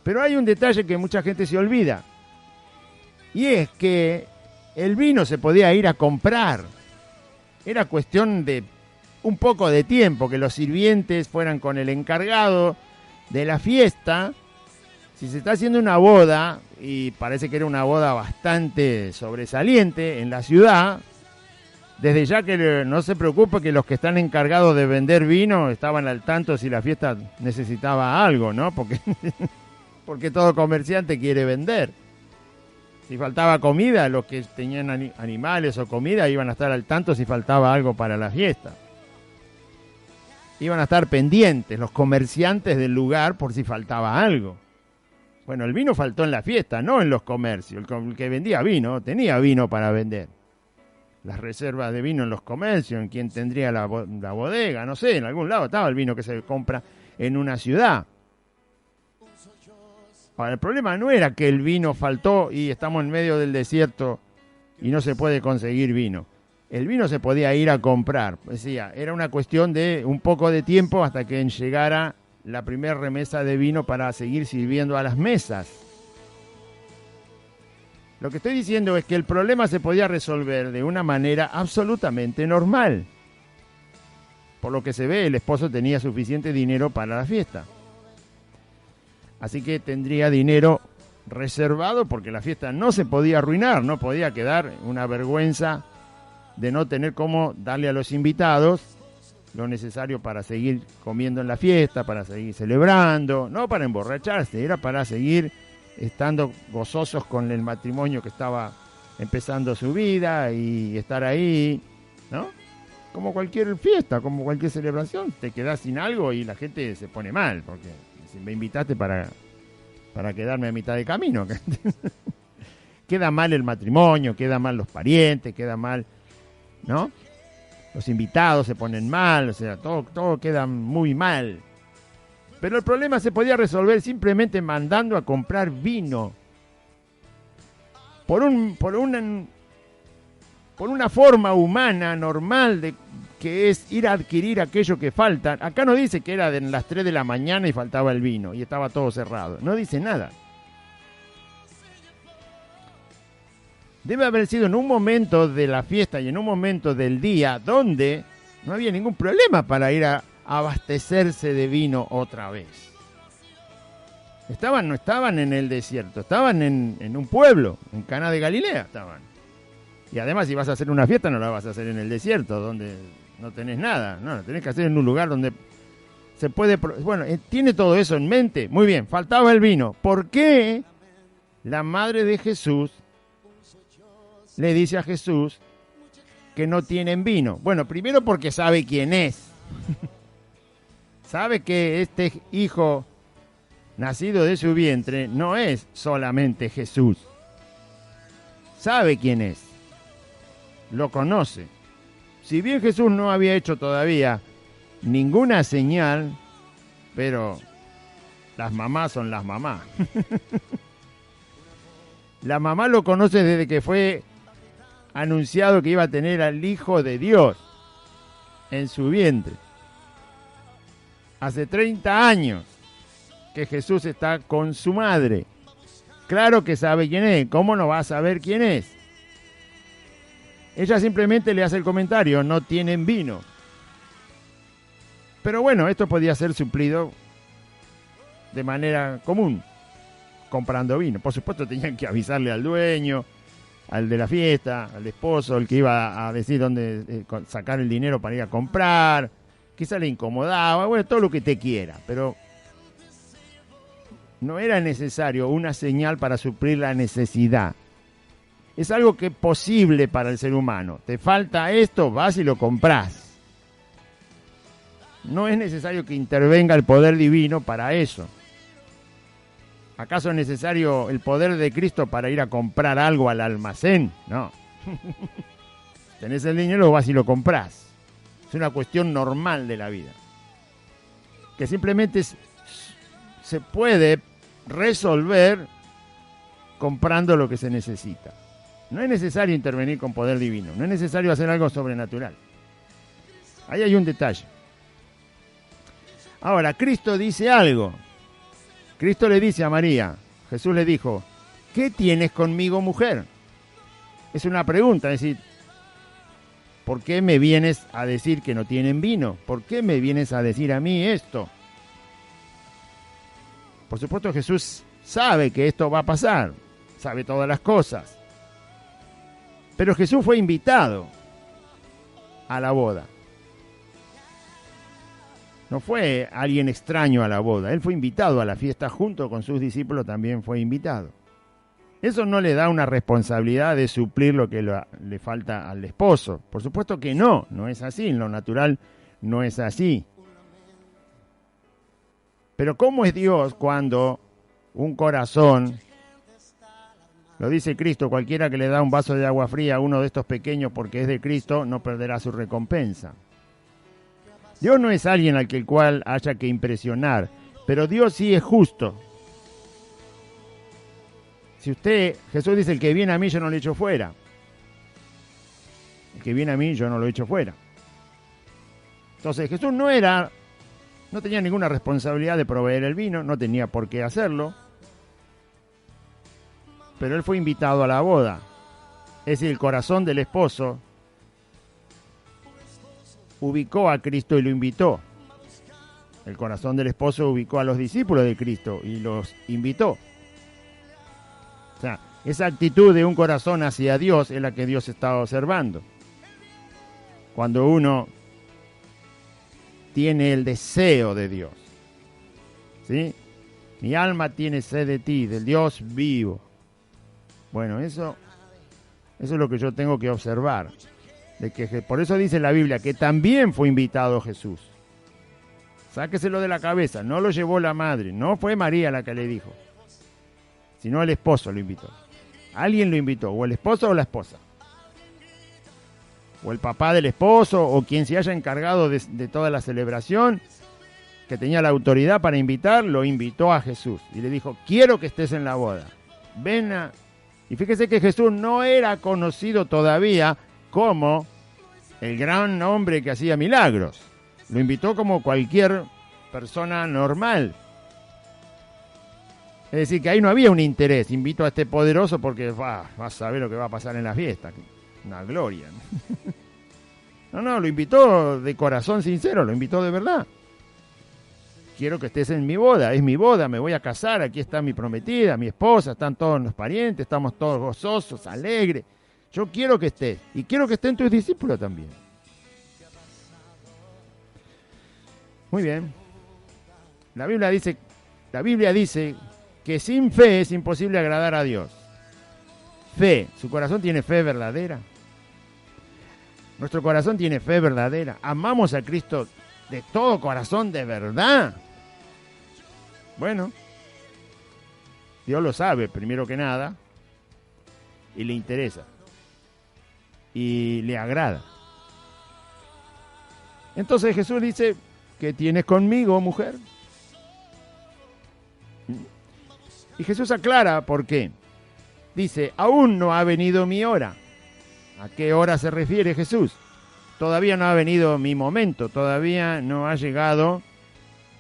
Pero hay un detalle que mucha gente se olvida. Y es que el vino se podía ir a comprar. Era cuestión de un poco de tiempo, que los sirvientes fueran con el encargado de la fiesta. Si se está haciendo una boda, y parece que era una boda bastante sobresaliente en la ciudad, desde ya que no se preocupe que los que están encargados de vender vino estaban al tanto si la fiesta necesitaba algo, ¿no? Porque todo comerciante quiere vender. Si faltaba comida, los que tenían animales o comida iban a estar al tanto si faltaba algo para la fiesta. Iban a estar pendientes los comerciantes del lugar por si faltaba algo. Bueno, el vino faltó en la fiesta, no en los comercios. El que vendía vino tenía vino para vender. Las reservas de vino en los comercios, en quien tendría la bodega, no sé, en algún lado estaba el vino que se compra en una ciudad. Ahora, el problema no era que el vino faltó y estamos en medio del desierto y no se puede conseguir vino. El vino se podía ir a comprar. Decía, era una cuestión de un poco de tiempo hasta que llegara la primera remesa de vino para seguir sirviendo a las mesas. Lo que estoy diciendo es que el problema se podía resolver de una manera absolutamente normal. Por lo que se ve, el esposo tenía suficiente dinero para la fiesta. Así que tendría dinero reservado porque la fiesta no se podía arruinar, no podía quedar una vergüenza de no tener cómo darle a los invitados lo necesario para seguir comiendo en la fiesta, para seguir celebrando, no para emborracharse, era para seguir estando gozosos con el matrimonio que estaba empezando su vida y estar ahí, ¿no? Como cualquier fiesta, como cualquier celebración, te quedás sin algo y la gente se pone mal, porque si me invitaste para quedarme a mitad de camino. queda mal el matrimonio, queda mal los parientes, queda mal, ¿no? Los invitados se ponen mal, o sea, todo queda muy mal. Pero el problema se podía resolver simplemente mandando a comprar vino. Por una forma humana, normal, que es ir a adquirir aquello que falta. Acá no dice que era de las 3 de la mañana y faltaba el vino y estaba todo cerrado. No dice nada. Debe haber sido en un momento de la fiesta y en un momento del día donde no había ningún problema para ir a abastecerse de vino otra vez. No estaban en el desierto, estaban en un pueblo, en Caná de Galilea estaban. Y además, si vas a hacer una fiesta, no la vas a hacer en el desierto, donde no tenés nada. No, la tenés que hacer en un lugar donde se puede... Bueno, tiene todo eso en mente. Muy bien, faltaba el vino. ¿Por qué la madre de Jesús le dice a Jesús que no tienen vino? Bueno, primero porque sabe quién es. Sabe que este hijo nacido de su vientre no es solamente Jesús. Sabe quién es. Lo conoce. Si bien Jesús no había hecho todavía ninguna señal, pero las mamás son las mamás. La mamá lo conoce desde que fue anunciado que iba a tener al Hijo de Dios en su vientre. Hace 30 años que Jesús está con su madre. Claro que sabe quién es. ¿Cómo no va a saber quién es? Ella simplemente le hace el comentario, no tienen vino. Pero bueno, esto podía ser suplido de manera común, comprando vino. Por supuesto tenían que avisarle al dueño, al de la fiesta, al esposo, el que iba a decir dónde sacar el dinero para ir a comprar. Quizá le incomodaba, bueno, todo lo que te quiera, pero no era necesario una señal para suplir la necesidad. Es algo que es posible para el ser humano. Te falta esto, vas y lo comprás. No es necesario que intervenga el poder divino para eso. ¿Acaso es necesario el poder de Cristo para ir a comprar algo al almacén? No. Tenés el dinero, vas y lo comprás. Es una cuestión normal de la vida. Que simplemente se puede resolver comprando lo que se necesita. No es necesario intervenir con poder divino. No es necesario hacer algo sobrenatural. Ahí hay un detalle. Ahora, Cristo dice algo. Cristo le dice a María, Jesús le dijo, ¿qué tienes conmigo, mujer? Es una pregunta, es decir, ¿por qué me vienes a decir que no tienen vino? ¿Por qué me vienes a decir a mí esto? Por supuesto, Jesús sabe que esto va a pasar, sabe todas las cosas. Pero Jesús fue invitado a la boda. No fue alguien extraño a la boda, él fue invitado a la fiesta junto con sus discípulos, también fue invitado. Eso no le da una responsabilidad de suplir lo que le falta al esposo. Por supuesto que no es así, en lo natural no es así. Pero ¿cómo es Dios cuando un corazón, lo dice Cristo, cualquiera que le da un vaso de agua fría a uno de estos pequeños porque es de Cristo, no perderá su recompensa? Dios no es alguien al que el cual haya que impresionar, pero Dios sí es justo. Si Jesús dice, el que viene a mí yo no lo echo fuera. El que viene a mí yo no lo echo fuera. Entonces Jesús no tenía ninguna responsabilidad de proveer el vino, no tenía por qué hacerlo, pero él fue invitado a la boda. Es decir, el corazón del esposo ubicó a Cristo y lo invitó. El corazón del esposo ubicó a los discípulos de Cristo y los invitó. O sea, esa actitud de un corazón hacia Dios es la que Dios está observando. Cuando uno tiene el deseo de Dios, ¿sí? Mi alma tiene sed de ti, del Dios vivo. Bueno, eso es lo que yo tengo que observar. Por eso dice la Biblia que también fue invitado Jesús. Sáqueselo de la cabeza, no lo llevó la madre, no fue María la que le dijo, sino el esposo lo invitó. Alguien lo invitó, o el esposo o la esposa, o el papá del esposo, o quien se haya encargado de toda la celebración, que tenía la autoridad para invitar, lo invitó a Jesús y le dijo, quiero que estés en la boda. Ven a... Y fíjese que Jesús no era conocido todavía como el gran hombre que hacía milagros. Lo invitó como cualquier persona normal. Es decir, que ahí no había un interés. Invito a este poderoso porque vas a saber lo que va a pasar en la fiesta. Una gloria. No, lo invitó de corazón sincero, lo invitó de verdad. Quiero que estés en mi boda, es mi boda, me voy a casar, aquí está mi prometida, mi esposa, están todos los parientes, estamos todos gozosos, alegres. Yo quiero que estés, y quiero que estén tus discípulos también. Muy bien. La Biblia dice que sin fe es imposible agradar a Dios. Fe, ¿su corazón tiene fe verdadera? Nuestro corazón tiene fe verdadera. Amamos a Cristo de todo corazón, de verdad. Bueno, Dios lo sabe, primero que nada, y le interesa, y le agrada. Entonces Jesús dice, ¿qué tienes conmigo, mujer? Y Jesús aclara por qué. Dice, aún no ha venido mi hora. ¿A qué hora se refiere Jesús? Todavía no ha venido mi momento, todavía no ha llegado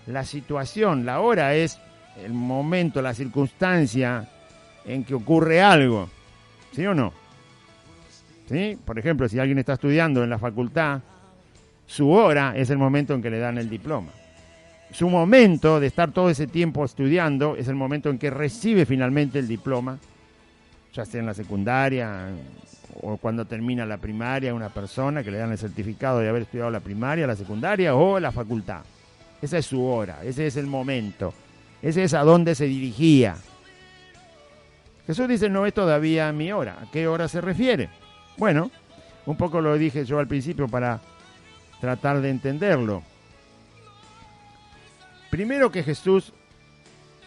la situación. La hora es el momento, la circunstancia en que ocurre algo. ¿Sí o no? ¿Sí? Por ejemplo, si alguien está estudiando en la facultad, su hora es el momento en que le dan el diploma. Su momento de estar todo ese tiempo estudiando es el momento en que recibe finalmente el diploma, ya sea en la secundaria o cuando termina la primaria, una persona que le dan el certificado de haber estudiado la primaria, la secundaria o la facultad. Esa es su hora, ese es el momento, ese es a dónde se dirigía. Jesús dice, no es todavía mi hora. ¿A qué hora se refiere? Bueno, un poco lo dije yo al principio para tratar de entenderlo. Primero que Jesús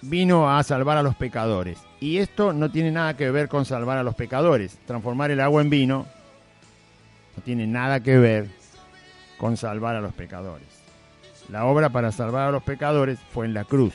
vino a salvar a los pecadores. Y esto no tiene nada que ver con salvar a los pecadores. Transformar el agua en vino no tiene nada que ver con salvar a los pecadores. La obra para salvar a los pecadores fue en la cruz.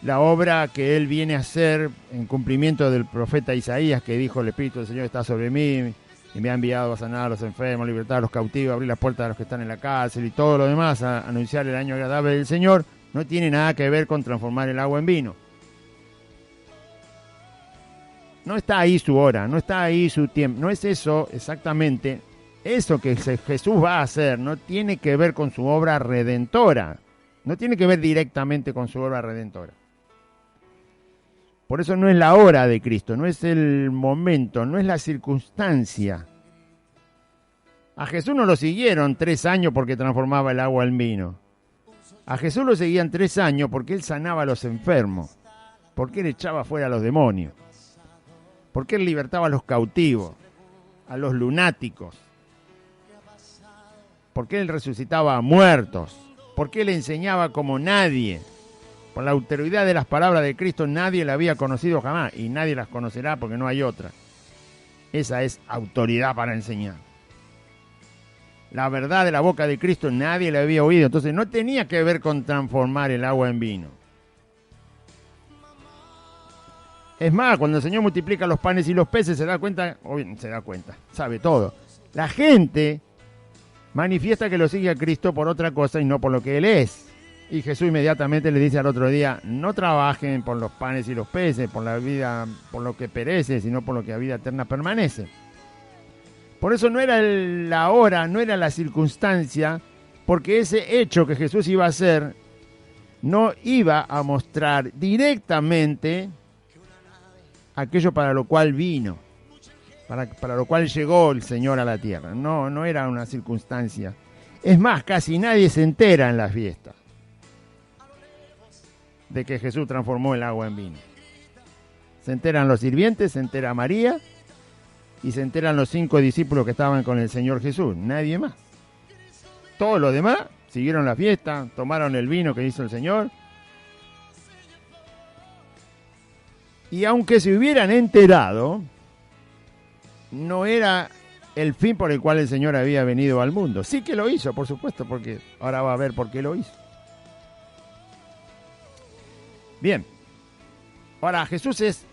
La obra que Él viene a hacer en cumplimiento del profeta Isaías, que dijo, el Espíritu del Señor está sobre mí y me ha enviado a sanar a los enfermos, a libertar a los cautivos, a abrir las puertas a los que están en la cárcel y todo lo demás, a anunciar el año agradable del Señor, no tiene nada que ver con transformar el agua en vino. No está ahí su hora, no está ahí su tiempo, no es eso exactamente. Eso que Jesús va a hacer no tiene que ver con su obra redentora, no tiene que ver directamente con su obra redentora. Por eso no es la hora de Cristo, no es el momento, no es la circunstancia. A Jesús no lo siguieron 3 años porque transformaba el agua en vino. A Jesús lo seguían 3 años porque Él sanaba a los enfermos, porque Él echaba fuera a los demonios, porque Él libertaba a los cautivos, a los lunáticos, porque Él resucitaba a muertos, porque Él enseñaba como nadie. Por la autoridad de las palabras de Cristo nadie la había conocido jamás y nadie las conocerá porque no hay otra. Esa es autoridad para enseñar. La verdad de la boca de Cristo nadie la había oído, entonces no tenía que ver con transformar el agua en vino. Es más, cuando el Señor multiplica los panes y los peces se da cuenta, sabe todo. La gente manifiesta que lo sigue a Cristo por otra cosa y no por lo que Él es. Y Jesús inmediatamente le dice al otro día, no trabajen por los panes y los peces, por la vida, por lo que perece, sino por lo que a vida eterna permanece. Por eso no era la hora, no era la circunstancia, porque ese hecho que Jesús iba a hacer no iba a mostrar directamente aquello para lo cual vino, para lo cual llegó el Señor a la tierra. No era una circunstancia. Es más, casi nadie se entera en la fiesta de que Jesús transformó el agua en vino. Se enteran los sirvientes, se entera María y se enteran los 5 discípulos que estaban con el Señor Jesús, nadie más. Todos los demás siguieron la fiesta, tomaron el vino que hizo el Señor. Y aunque se hubieran enterado, no era el fin por el cual el Señor había venido al mundo. Sí que lo hizo, por supuesto, porque ahora va a ver por qué lo hizo. Bien. Ahora, ¿Jesús es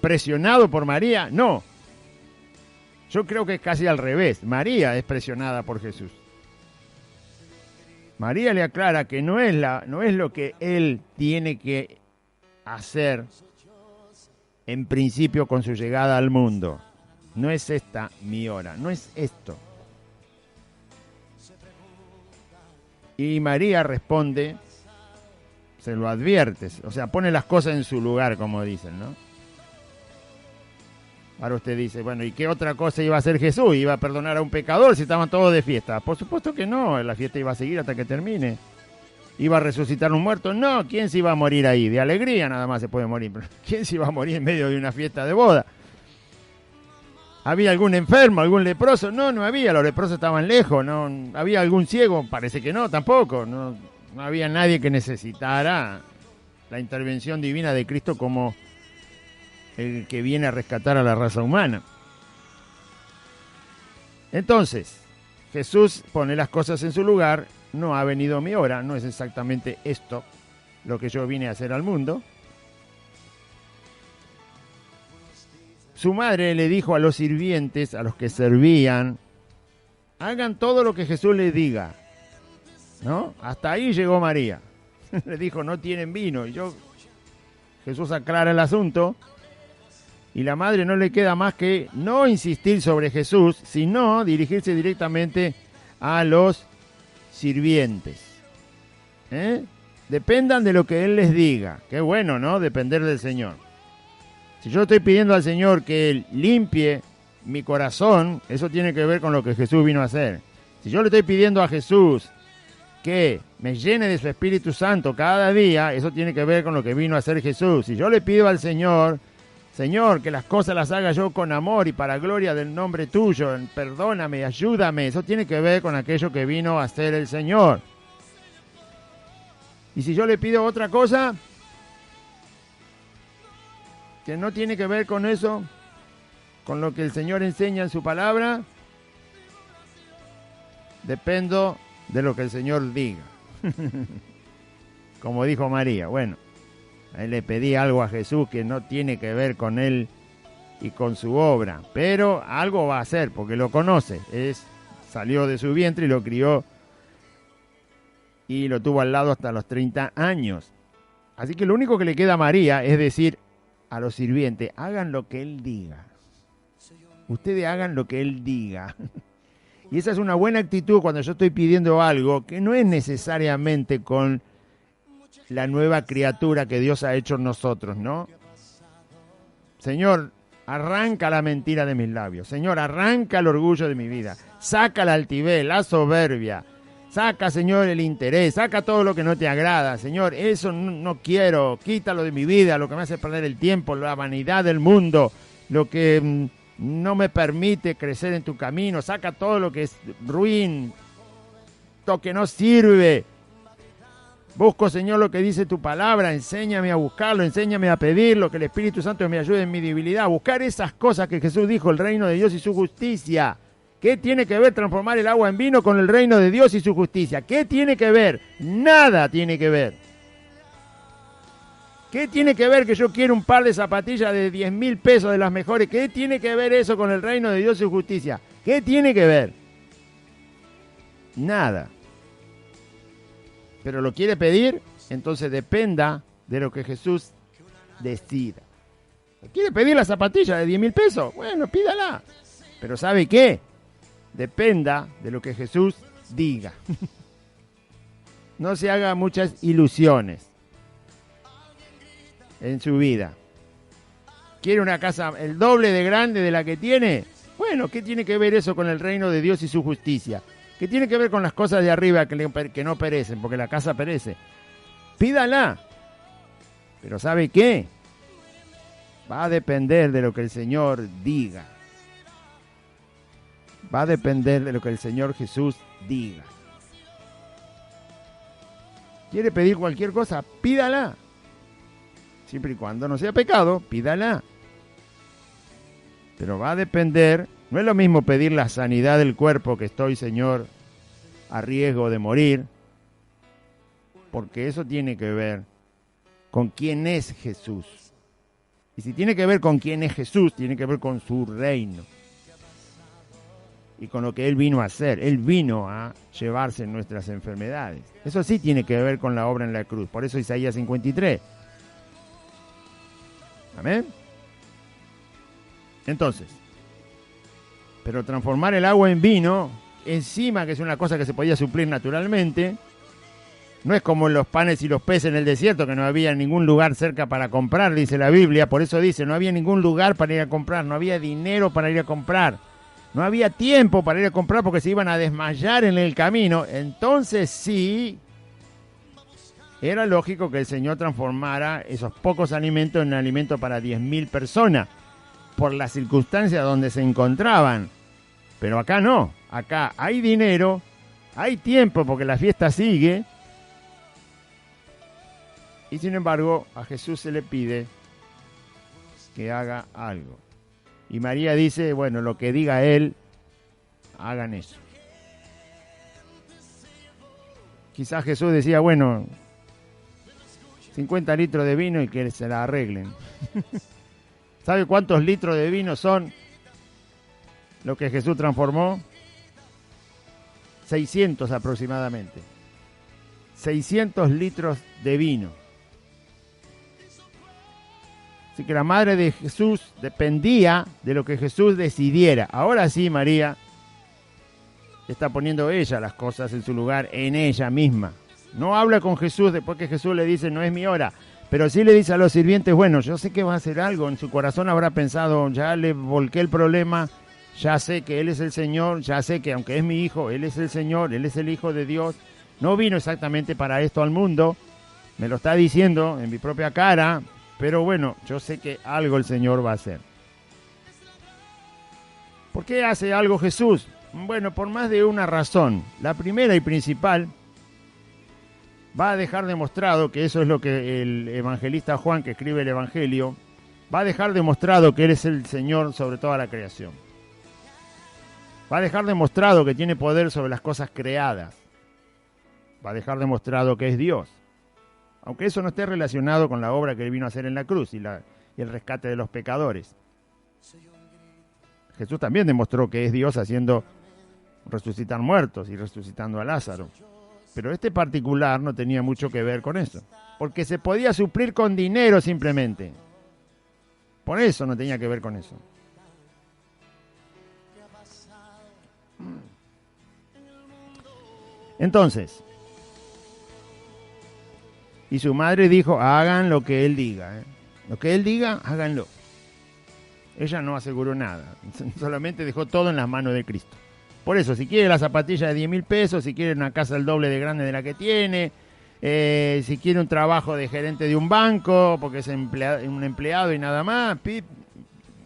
presionado por María? No. Yo creo que es casi al revés. María es presionada por Jesús. María le aclara que no es lo que él tiene que hacer en principio con su llegada al mundo. No es esta mi hora, no es esto. Y María responde, se lo advierte, o sea, pone las cosas en su lugar, como dicen, ¿no? Ahora usted dice, bueno, ¿y qué otra cosa iba a hacer Jesús? ¿Iba a perdonar a un pecador si estaban todos de fiesta? Por supuesto que no, la fiesta iba a seguir hasta que termine. ¿Iba a resucitar un muerto? No, ¿quién se iba a morir ahí? De alegría nada más se puede morir, pero ¿quién se iba a morir en medio de una fiesta de boda? ¿Había algún enfermo, algún leproso? No, no había, los leprosos estaban lejos. No había algún ciego, parece que no, tampoco. No había nadie que necesitara la intervención divina de Cristo como el que viene a rescatar a la raza humana. Entonces, Jesús pone las cosas en su lugar. No ha venido mi hora, no es exactamente esto lo que yo vine a hacer al mundo. Su madre le dijo a los sirvientes, a los que servían, hagan todo lo que Jesús les diga, ¿no? Hasta ahí llegó María. Le dijo, no tienen vino. Y Jesús aclara el asunto y la madre no le queda más que no insistir sobre Jesús, sino dirigirse directamente a los sirvientes. Dependan de lo que Él les diga. Qué bueno, ¿no? Depender del Señor. Si yo estoy pidiendo al Señor que Él limpie mi corazón, eso tiene que ver con lo que Jesús vino a hacer. Si yo le estoy pidiendo a Jesús que me llene de su Espíritu Santo cada día, eso tiene que ver con lo que vino a hacer Jesús. Si yo le pido al Señor, Señor, que las cosas las haga yo con amor y para gloria del nombre tuyo, perdóname, ayúdame, eso tiene que ver con aquello que vino a hacer el Señor. Y si yo le pido otra cosa que no tiene que ver con eso, con lo que el Señor enseña en su palabra, dependo de lo que el Señor diga. Como dijo María, bueno, ahí le pedí algo a Jesús que no tiene que ver con Él y con su obra, pero algo va a hacer, porque lo conoce, salió de su vientre y lo crió y lo tuvo al lado hasta los 30 años. Así que lo único que le queda a María es decir a los sirvientes, hagan lo que Él diga. Ustedes hagan lo que Él diga. Y esa es una buena actitud cuando yo estoy pidiendo algo que no es necesariamente con la nueva criatura que Dios ha hecho en nosotros, ¿no? Señor, arranca la mentira de mis labios. Señor, arranca el orgullo de mi vida. Saca la altivez, la soberbia. Saca, Señor, el interés. Saca todo lo que no te agrada. Señor, eso no quiero. Quítalo de mi vida, lo que me hace perder el tiempo, la vanidad del mundo, lo que no me permite crecer en tu camino. Saca todo lo que es ruin, lo que no sirve. Busco, Señor, lo que dice tu palabra. Enséñame a buscarlo, enséñame a pedirlo, que el Espíritu Santo me ayude en mi debilidad. Buscar esas cosas que Jesús dijo, el reino de Dios y su justicia. ¿Qué tiene que ver transformar el agua en vino con el reino de Dios y su justicia? ¿Qué tiene que ver? Nada tiene que ver. ¿Qué tiene que ver que yo quiero un par de zapatillas de 10.000 pesos de las mejores? ¿Qué tiene que ver eso con el reino de Dios y su justicia? ¿Qué tiene que ver? Nada. Pero lo quiere pedir, entonces dependa de lo que Jesús decida. ¿Quiere pedir la zapatilla de 10.000 pesos? Bueno, pídala. Pero ¿sabe qué? Dependa de lo que Jesús diga. No se haga muchas ilusiones en su vida. ¿Quiere una casa el doble de grande de la que tiene? Bueno, ¿qué tiene que ver eso con el reino de Dios y su justicia? ¿Qué tiene que ver con las cosas de arriba que no perecen? Porque la casa perece. Pídala. Pero ¿sabe qué? Va a depender de lo que el Señor diga. Va a depender de lo que el Señor Jesús diga. ¿Quiere pedir cualquier cosa? Pídala. Siempre y cuando no sea pecado, pídala. Pero va a depender, no es lo mismo pedir la sanidad del cuerpo, que estoy, Señor, a riesgo de morir, porque eso tiene que ver con quién es Jesús. Y si tiene que ver con quién es Jesús, tiene que ver con su reino y con lo que Él vino a hacer. Él vino a llevarse nuestras enfermedades. Eso sí tiene que ver con la obra en la cruz. Por eso Isaías 53. Amén. Entonces, pero transformar el agua en vino, encima que es una cosa que se podía suplir naturalmente, no es como los panes y los peces en el desierto, que no había ningún lugar cerca para comprar, dice la Biblia. Por eso dice, no había ningún lugar para ir a comprar, no había dinero para ir a comprar, no había tiempo para ir a comprar porque se iban a desmayar en el camino. Entonces sí, era lógico que el Señor transformara esos pocos alimentos en alimento para 10.000 personas, por las circunstancias donde se encontraban. Pero acá no, acá hay dinero, hay tiempo porque la fiesta sigue. Y sin embargo, a Jesús se le pide que haga algo. Y María dice, bueno, lo que diga Él, hagan eso. Quizás Jesús decía, bueno, 50 litros de vino y que se la arreglen. ¿Sabe cuántos litros de vino son lo que Jesús transformó? 600 aproximadamente. 600 litros de vino. Así que la madre de Jesús dependía de lo que Jesús decidiera. Ahora sí, María está poniendo ella las cosas en su lugar, en ella misma. No habla con Jesús después que Jesús le dice, no es mi hora. Pero sí le dice a los sirvientes, bueno, yo sé que va a hacer algo. En su corazón habrá pensado, ya le volqué el problema, ya sé que Él es el Señor, ya sé que aunque es mi hijo, Él es el Señor, Él es el Hijo de Dios. No vino exactamente para esto al mundo, me lo está diciendo en mi propia cara, pero bueno, yo sé que algo el Señor va a hacer. ¿Por qué hace algo Jesús? Bueno, por más de una razón. La primera y principal, va a dejar demostrado, que eso es lo que el evangelista Juan, que escribe el Evangelio, va a dejar demostrado que Él es el Señor sobre toda la creación. Va a dejar demostrado que tiene poder sobre las cosas creadas. Va a dejar demostrado que es Dios. Aunque eso no esté relacionado con la obra que Él vino a hacer en la cruz y el rescate de los pecadores. Jesús también demostró que es Dios haciendo resucitar muertos y resucitando a Lázaro. Pero este particular no tenía mucho que ver con eso, porque se podía suplir con dinero simplemente. Por eso no tenía que ver con eso. Entonces, y su madre dijo, hagan lo que Él diga. Lo que Él diga, háganlo. Ella no aseguró nada, solamente dejó todo en las manos de Cristo. Por eso, si quiere la zapatilla de 10.000 pesos, si quiere una casa el doble de grande de la que tiene, si quiere un trabajo de gerente de un banco, porque es un empleado y nada más,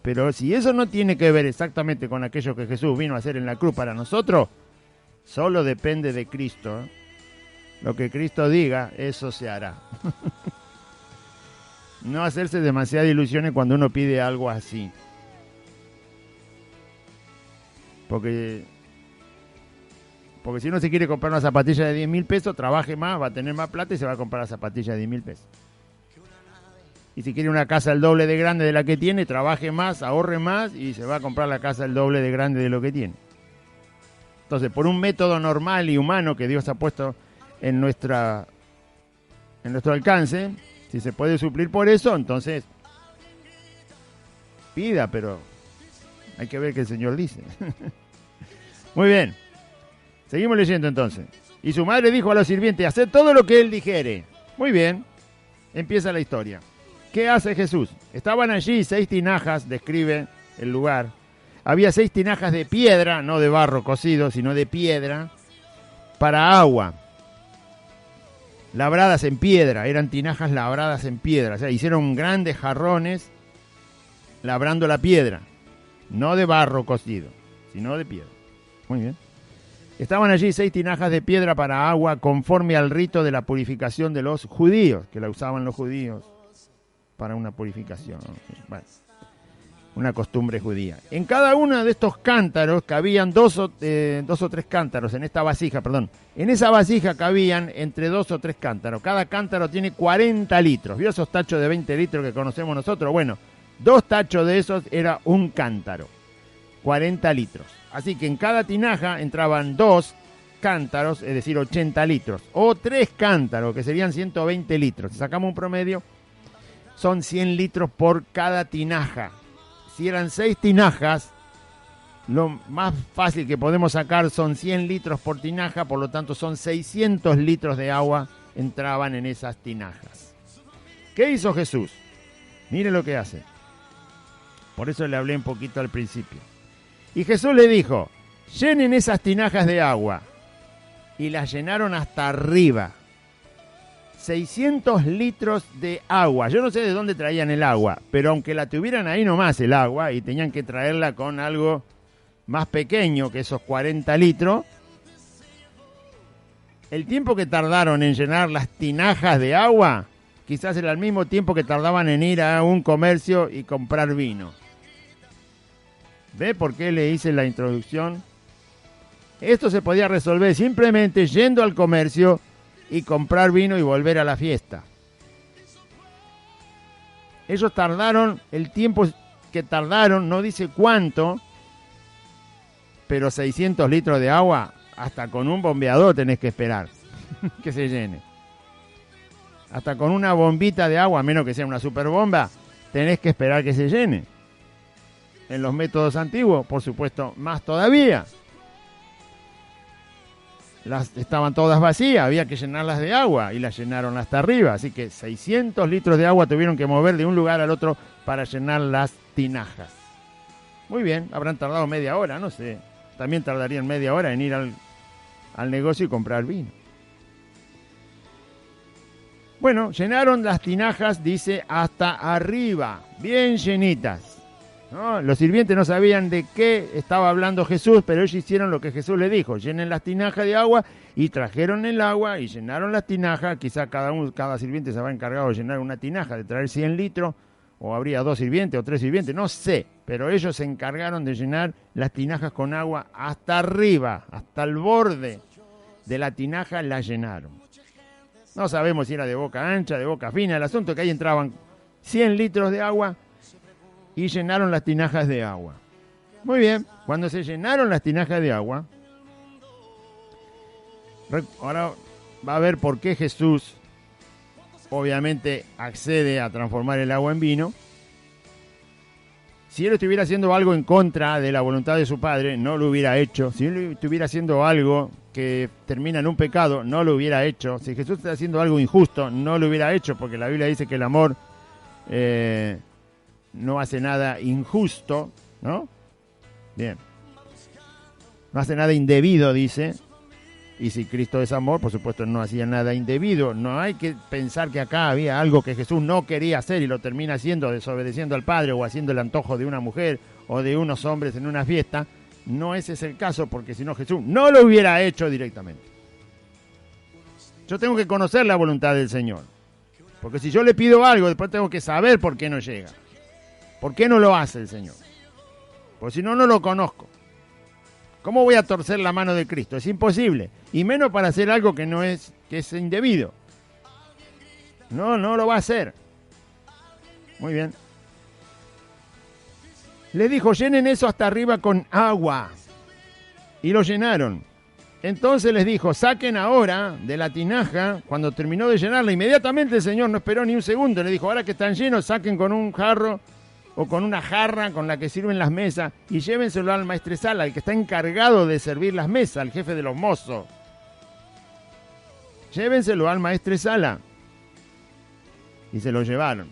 pero si eso no tiene que ver exactamente con aquello que Jesús vino a hacer en la cruz para nosotros, solo depende de Cristo. Lo que Cristo diga, eso se hará. No hacerse demasiadas ilusiones cuando uno pide algo así. Porque si uno se quiere comprar una zapatilla de 10.000 pesos, trabaje más, va a tener más plata y se va a comprar la zapatilla de 10.000 pesos. Y si quiere una casa el doble de grande de la que tiene, trabaje más, ahorre más y se va a comprar la casa el doble de grande de lo que tiene. Entonces, por un método normal y humano que Dios ha puesto en nuestro alcance, si se puede suplir por eso, entonces pida, pero hay que ver qué el Señor dice. Muy bien. Seguimos leyendo entonces. Y su madre dijo a los sirvientes, haced todo lo que Él dijere. Muy bien. Empieza la historia. ¿Qué hace Jesús? Estaban allí 6 tinajas, describe el lugar. Había 6 tinajas de piedra, no de barro cocido, sino de piedra, para agua. Labradas en piedra, eran tinajas labradas en piedra. O sea, hicieron grandes jarrones labrando la piedra. No de barro cocido, sino de piedra. Muy bien. Estaban allí 6 tinajas de piedra para agua conforme al rito de la purificación de los judíos, que la usaban los judíos. para una purificación. Bueno, una costumbre judía. En cada uno de estos cántaros cabían dos o tres cántaros, en esta vasija, perdón. En esa vasija cabían entre 2 o 3 cántaros. Cada cántaro tiene 40 litros. ¿Vio esos tachos de 20 litros que conocemos nosotros? Bueno, 2 tachos de esos era un cántaro. 40 litros. Así que en cada tinaja entraban 2 cántaros, es decir, 80 litros. O 3 cántaros, que serían 120 litros. Si sacamos un promedio, son 100 litros por cada tinaja. Si eran 6 tinajas, lo más fácil que podemos sacar son 100 litros por tinaja, por lo tanto son 600 litros de agua entraban en esas tinajas. ¿Qué hizo Jesús? Mire lo que hace. Por eso le hablé un poquito al principio. Y Jesús le dijo, llenen esas tinajas de agua. Y las llenaron hasta arriba. 600 litros de agua. Yo no sé de dónde traían el agua, pero aunque la tuvieran ahí nomás el agua y tenían que traerla con algo más pequeño que esos 40 litros, el tiempo que tardaron en llenar las tinajas de agua, quizás era el mismo tiempo que tardaban en ir a un comercio y comprar vino. ¿Ve por qué le hice la introducción? Esto se podía resolver simplemente yendo al comercio y comprar vino y volver a la fiesta. Ellos tardaron, el tiempo que tardaron, no dice cuánto, pero 600 litros de agua, hasta con un bombeador tenés que esperar que se llene. Hasta con una bombita de agua, a menos que sea una superbomba, tenés que esperar que se llene. En los métodos antiguos, por supuesto, más todavía. Estaban todas vacías, había que llenarlas de agua y las llenaron hasta arriba. Así que 600 litros de agua tuvieron que mover de un lugar al otro para llenar las tinajas. Muy bien, habrán tardado media hora, no sé. También tardarían media hora en ir al negocio y comprar vino. Bueno, llenaron las tinajas, dice, hasta arriba, bien llenitas. ¿No? Los sirvientes no sabían de qué estaba hablando Jesús, pero ellos hicieron lo que Jesús les dijo: llenen las tinajas de agua, y trajeron el agua y llenaron las tinajas. Quizá cada sirviente se había encargado de llenar una tinaja, de traer 100 litros, o habría 2 sirvientes o 3 sirvientes, no sé, pero ellos se encargaron de llenar las tinajas con agua hasta arriba, hasta el borde de la tinaja la llenaron. No sabemos si era de boca ancha, de boca fina, el asunto es que ahí entraban 100 litros de agua y llenaron las tinajas de agua. Muy bien, cuando se llenaron las tinajas de agua, ahora va a ver por qué Jesús obviamente accede a transformar el agua en vino. Si él estuviera haciendo algo en contra de la voluntad de su Padre, no lo hubiera hecho. Si él estuviera haciendo algo que termina en un pecado, no lo hubiera hecho. Si Jesús está haciendo algo injusto, no lo hubiera hecho, porque la Biblia dice que el amor no hace nada injusto, ¿no? Bien. No hace nada indebido, dice. Y si Cristo es amor, por supuesto no hacía nada indebido. No hay que pensar que acá había algo que Jesús no quería hacer y lo termina haciendo, desobedeciendo al Padre o haciendo el antojo de una mujer o de unos hombres en una fiesta. No ese es el caso, porque si no Jesús no lo hubiera hecho directamente. Yo tengo que conocer la voluntad del Señor. Porque si yo le pido algo, después tengo que saber por qué no llega. ¿Por qué no lo hace el Señor? Porque si no, no lo conozco. ¿Cómo voy a torcer la mano de Cristo? Es imposible. Y menos para hacer algo que es indebido. No lo va a hacer. Muy bien. Le dijo, llenen eso hasta arriba con agua. Y lo llenaron. Entonces les dijo, saquen ahora de la tinaja. Cuando terminó de llenarla, inmediatamente el Señor no esperó ni un segundo. Le dijo, ahora que están llenos, saquen con un jarro o con una jarra con la que sirven las mesas y llévenselo al maestresala, al que está encargado de servir las mesas, al jefe de los mozos. Llévenselo al maestresala. Y se lo llevaron.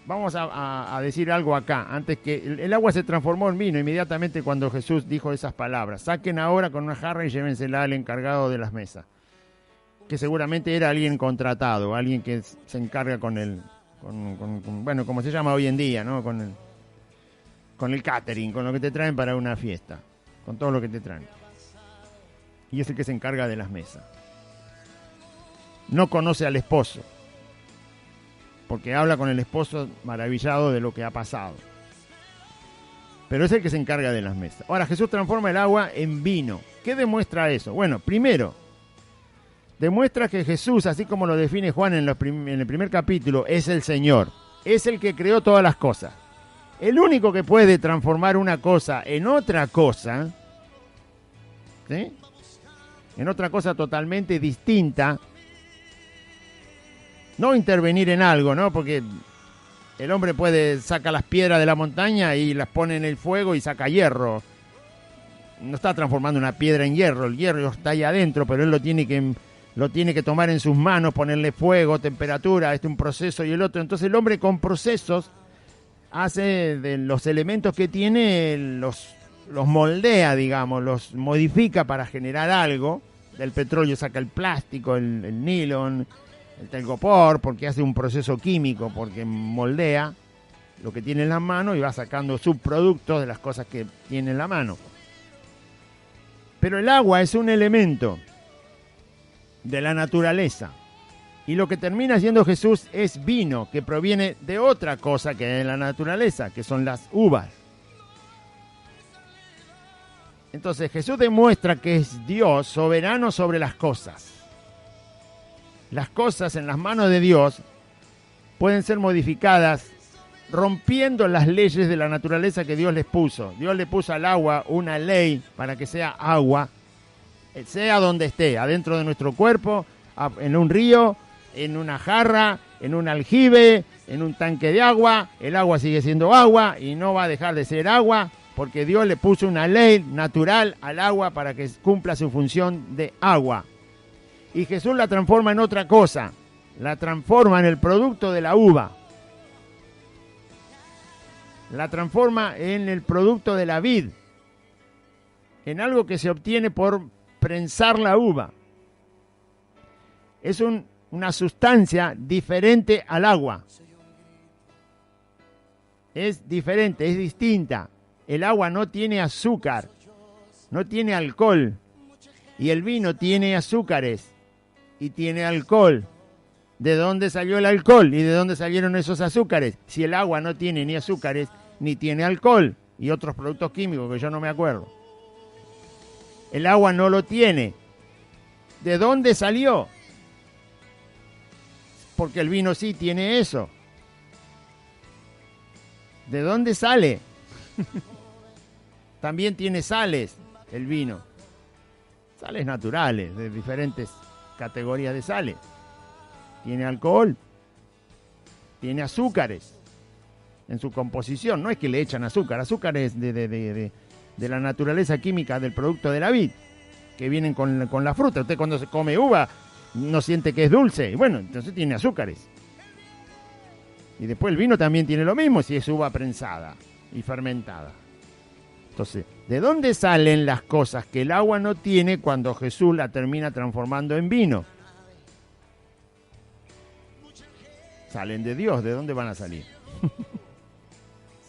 Vamos a decir algo acá, antes que el agua se transformó en vino inmediatamente cuando Jesús dijo esas palabras. Saquen ahora con una jarra y llévensela al encargado de las mesas, que seguramente era alguien contratado, alguien que se encarga bueno, como se llama hoy en día, ¿no? Con el catering, con lo que te traen para una fiesta, con todo lo que te traen. Y es el que se encarga de las mesas. No conoce al esposo. porque habla con el esposo maravillado de lo que ha pasado. Pero es el que se encarga de las mesas. Ahora, Jesús transforma el agua en vino. ¿Qué demuestra eso? Bueno, primero, demuestra que Jesús, así como lo define Juan en el primer capítulo, es el Señor. Es el que creó todas las cosas. El único que puede transformar una cosa en otra cosa, ¿sí?, en otra cosa totalmente distinta, no intervenir en algo, ¿no? Porque el hombre saca las piedras de la montaña y las pone en el fuego y saca hierro. No está transformando una piedra en hierro, el hierro está ahí adentro, pero él lo tiene que tomar en sus manos, ponerle fuego, temperatura, un proceso y el otro. Entonces el hombre con procesos hace de los elementos que tiene, los moldea, digamos, los modifica para generar algo. Del petróleo saca el plástico, el nylon, el telgopor, porque hace un proceso químico, porque moldea lo que tiene en la mano y va sacando subproductos de las cosas que tiene en la mano. Pero el agua es un elemento de la naturaleza. Y lo que termina siendo Jesús es vino, que proviene de otra cosa que hay en la naturaleza, que son las uvas. Entonces Jesús demuestra que es Dios soberano sobre las cosas. Las cosas en las manos de Dios pueden ser modificadas rompiendo las leyes de la naturaleza que Dios les puso. Dios le puso al agua una ley para que sea agua, sea donde esté, adentro de nuestro cuerpo, en un río, en una jarra, en un aljibe, en un tanque de agua. El agua sigue siendo agua y no va a dejar de ser agua, porque Dios le puso una ley natural al agua para que cumpla su función de agua. Y Jesús la transforma en otra cosa, la transforma en el producto de la uva. La transforma en el producto de la vid, en algo que se obtiene por prensar la uva. Es una sustancia diferente al agua. Es diferente, es distinta. El agua no tiene azúcar, no tiene alcohol, y el vino tiene azúcares y tiene alcohol. ¿De dónde salió el alcohol y de dónde salieron esos azúcares? Si el agua no tiene ni azúcares ni tiene alcohol y otros productos químicos que yo no me acuerdo. El agua no lo tiene. ¿De dónde salió? Porque el vino sí tiene eso. ¿De dónde sale? También tiene sales el vino. Sales naturales, de diferentes categorías de sales. Tiene alcohol. Tiene azúcares en su composición. No es que le echan azúcar. Azúcar es de la naturaleza química del producto de la vid, que vienen con la fruta. Usted cuando se come uva no siente que es dulce. Y bueno, entonces tiene azúcares. Y después el vino también tiene lo mismo si es uva prensada y fermentada. Entonces, ¿de dónde salen las cosas que el agua no tiene cuando Jesús la termina transformando en vino? Salen de Dios. ¿De dónde van a salir?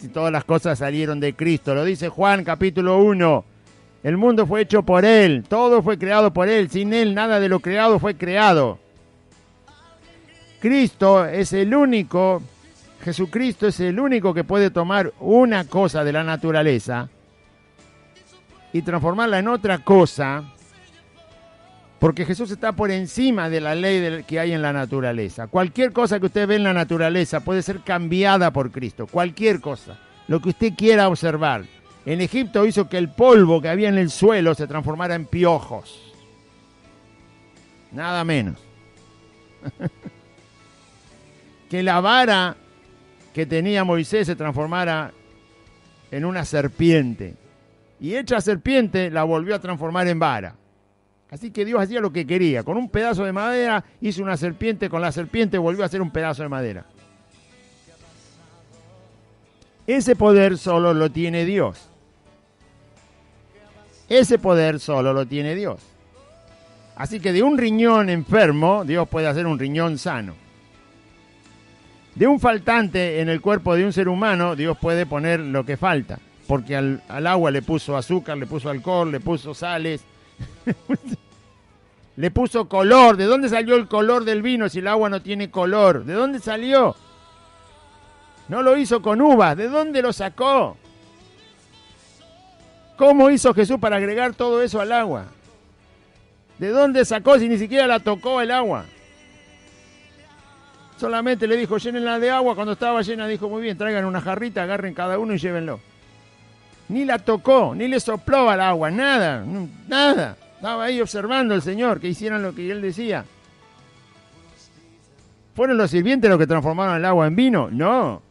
Si todas las cosas salieron de Cristo. Lo dice Juan capítulo 1. El mundo fue hecho por Él. Todo fue creado por Él. Sin Él nada de lo creado fue creado. Cristo es el único, Jesucristo es el único que puede tomar una cosa de la naturaleza y transformarla en otra cosa, porque Jesús está por encima de la ley que hay en la naturaleza. Cualquier cosa que usted ve en la naturaleza puede ser cambiada por Cristo, cualquier cosa, lo que usted quiera observar. En Egipto hizo que el polvo que había en el suelo se transformara en piojos, nada menos. Que la vara que tenía Moisés se transformara en una serpiente. Y hecha serpiente la volvió a transformar en vara. Así que Dios hacía lo que quería. Con un pedazo de madera hizo una serpiente, con la serpiente volvió a hacer un pedazo de madera. Ese poder solo lo tiene Dios. Ese poder solo lo tiene Dios. Así que de un riñón enfermo, Dios puede hacer un riñón sano. De un faltante en el cuerpo de un ser humano, Dios puede poner lo que falta. Porque al agua le puso azúcar, le puso alcohol, le puso sales, le puso color. ¿De dónde salió el color del vino si el agua no tiene color? ¿De dónde salió? No lo hizo con uvas. ¿De dónde lo sacó? ¿Cómo hizo Jesús para agregar todo eso al agua? ¿De dónde sacó si ni siquiera la tocó el agua? Solamente le dijo, llénenla de agua. Cuando estaba llena dijo, muy bien, traigan una jarrita, agarren cada uno y llévenlo. Ni la tocó, ni le sopló al agua, nada, nada. Estaba ahí observando al Señor que hicieran lo que Él decía. ¿Fueron los sirvientes los que transformaron el agua en vino? No.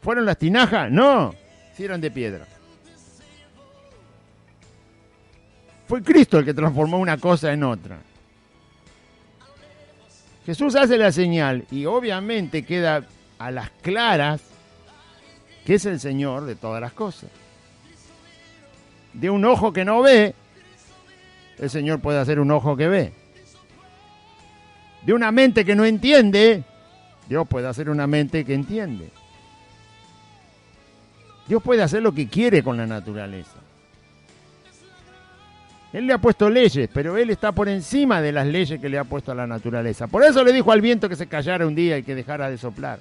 ¿Fueron las tinajas? No. Hicieron de piedra. Fue Cristo el que transformó una cosa en otra. Jesús hace la señal y obviamente queda a las claras que es el Señor de todas las cosas. De un ojo que no ve, el Señor puede hacer un ojo que ve. De una mente que no entiende, Dios puede hacer una mente que entiende. Dios puede hacer lo que quiere con la naturaleza. Él le ha puesto leyes, pero Él está por encima de las leyes que le ha puesto a la naturaleza. Por eso le dijo al viento que se callara un día y que dejara de soplar.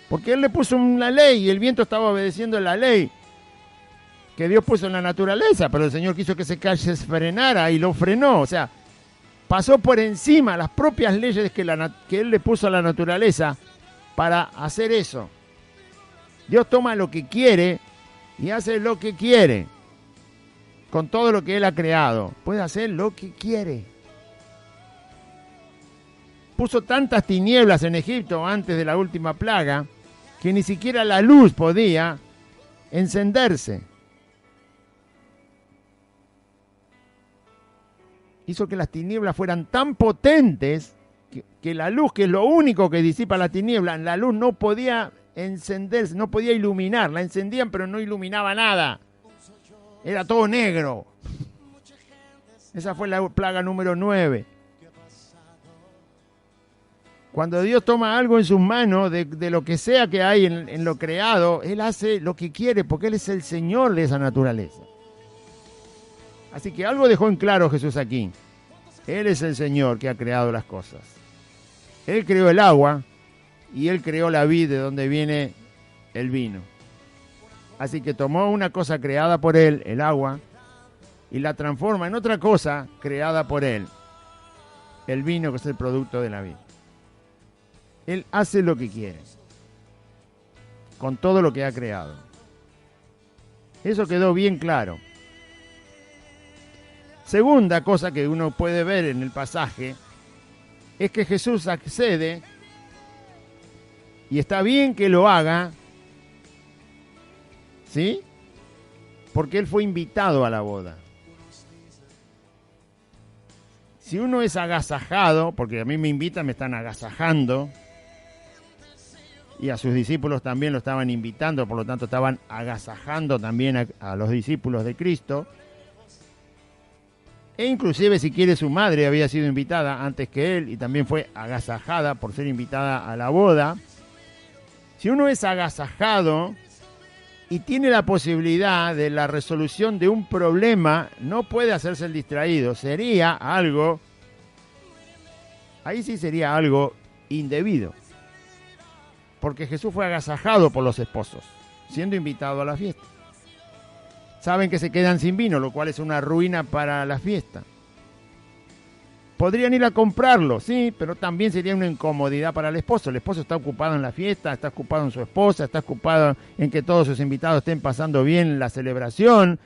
Porque Él le puso una ley y el viento estaba obedeciendo la ley que Dios puso en la naturaleza, pero el Señor quiso que se frenara y lo frenó. O sea, pasó por encima las propias leyes que Él le puso a la naturaleza para hacer eso. Dios toma lo que quiere y hace lo que quiere. Con todo lo que Él ha creado, puede hacer lo que quiere. Puso tantas tinieblas en Egipto antes de la última plaga que ni siquiera la luz podía encenderse. Hizo que las tinieblas fueran tan potentes que la luz, que es lo único que disipa la tiniebla, la luz no podía encenderse, no podía iluminar. La encendían pero no iluminaba nada. Era todo negro. Esa fue la plaga número 9. Cuando Dios toma algo en sus manos, de lo que sea que hay en lo creado, Él hace lo que quiere, porque Él es el Señor de esa naturaleza. Así que algo dejó en claro Jesús aquí. Él es el Señor que ha creado las cosas. Él creó el agua y Él creó la vid de donde viene el vino. Así que tomó una cosa creada por Él, el agua, y la transforma en otra cosa creada por Él, el vino, que es el producto de la vid. Él hace lo que quiere, con todo lo que ha creado. Eso quedó bien claro. Segunda cosa que uno puede ver en el pasaje, es que Jesús accede, y está bien que lo haga, ¿sí? Porque Él fue invitado a la boda. Si uno es agasajado, porque a mí me invitan, me están agasajando, y a sus discípulos también lo estaban invitando, por lo tanto estaban agasajando también a los discípulos de Cristo, e inclusive si quiere su madre había sido invitada antes que Él, y también fue agasajada por ser invitada a la boda. Si uno es agasajado y tiene la posibilidad de la resolución de un problema, no puede hacerse el distraído. Sería algo, ahí sí sería algo indebido. Porque Jesús fue agasajado por los esposos, siendo invitado a la fiesta. Saben que se quedan sin vino, lo cual es una ruina para la fiesta. Podrían ir a comprarlo, sí, pero también sería una incomodidad para el esposo. El esposo está ocupado en la fiesta, está ocupado en su esposa, está ocupado en que todos sus invitados estén pasando bien la celebración,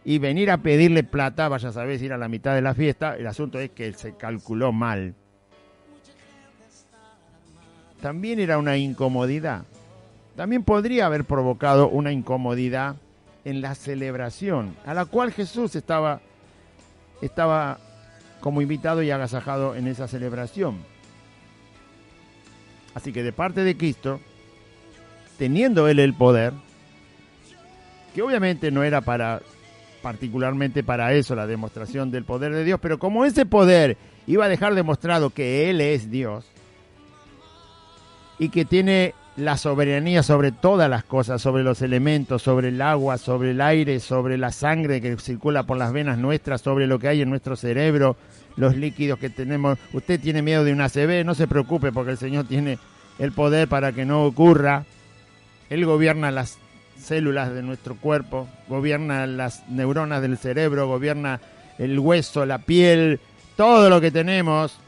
y venir a pedirle plata, vaya a saber si ir a la mitad de la fiesta. El asunto es que se calculó mal. También era una incomodidad. También podría haber provocado una incomodidad en la celebración, a la cual Jesús estaba como invitado y agasajado en esa celebración. Así que de parte de Cristo, teniendo Él el poder, que obviamente no era particularmente para eso la demostración del poder de Dios, pero como ese poder iba a dejar demostrado que Él es Dios y que tiene la soberanía sobre todas las cosas, sobre los elementos, sobre el agua, sobre el aire, sobre la sangre que circula por las venas nuestras, sobre lo que hay en nuestro cerebro, los líquidos que tenemos. Usted tiene miedo de una ACV, no se preocupe, porque el Señor tiene el poder para que no ocurra. Él gobierna las células de nuestro cuerpo, gobierna las neuronas del cerebro, gobierna el hueso, la piel, todo lo que tenemos.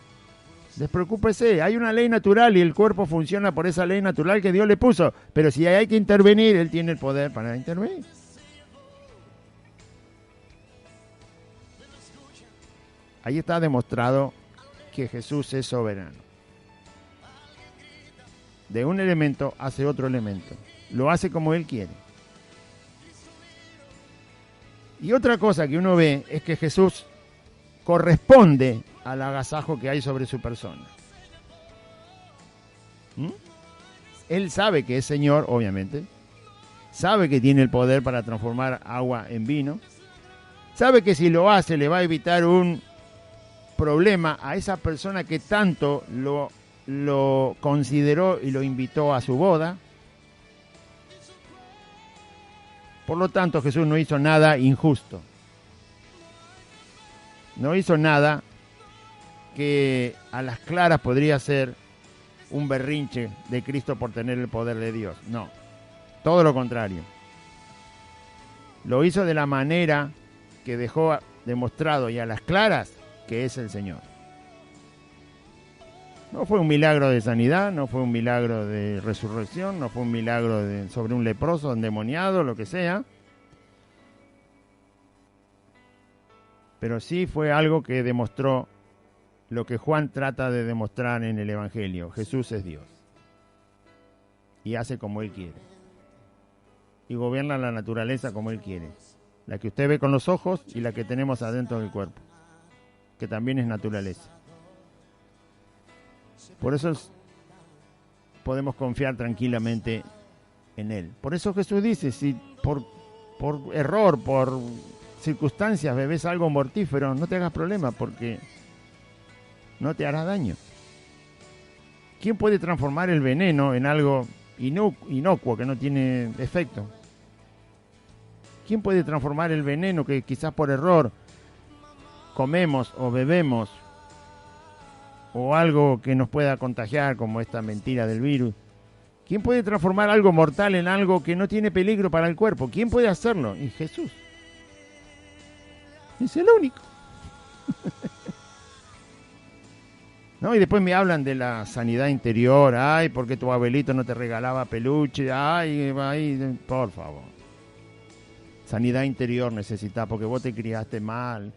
Despreocúpese, hay una ley natural y el cuerpo funciona por esa ley natural que Dios le puso. Pero si hay que intervenir, Él tiene el poder para intervenir. Ahí está demostrado que Jesús es soberano. De un elemento hace otro elemento. Lo hace como Él quiere. Y otra cosa que uno ve es que Jesús corresponde al agasajo que hay sobre su persona. Él sabe que es Señor, obviamente. Sabe que tiene el poder para transformar agua en vino. Sabe que si lo hace le va a evitar un problema a esa persona que tanto lo consideró y lo invitó a su boda. Por lo tanto, Jesús no hizo nada injusto. No hizo nada que a las claras podría ser un berrinche de Cristo por tener el poder de Dios. No, todo lo contrario. Lo hizo de la manera que dejó demostrado y a las claras que es el Señor. No fue un milagro de sanidad, no fue un milagro de resurrección, no fue un milagro sobre un leproso, endemoniado, lo que sea. Pero sí fue algo que demostró lo que Juan trata de demostrar en el Evangelio. Jesús es Dios. Y hace como Él quiere. Y gobierna la naturaleza como Él quiere. La que usted ve con los ojos y la que tenemos adentro del cuerpo. Que también es naturaleza. Por eso podemos confiar tranquilamente en Él. Por eso Jesús dice, si por error, por circunstancias bebes algo mortífero, no te hagas problema porque no te hará daño. ¿Quién puede transformar el veneno en algo inocuo que no tiene efecto? ¿Quién puede transformar el veneno que quizás por error comemos o bebemos o algo que nos pueda contagiar como esta mentira del virus? ¿Quién puede transformar algo mortal en algo que no tiene peligro para el cuerpo? ¿Quién puede hacerlo? Y Jesús. Es el único. ¿No? Y después me hablan de la sanidad interior. Ay, porque tu abuelito no te regalaba peluche. Ay, por favor. Sanidad interior necesitas porque vos te criaste mal.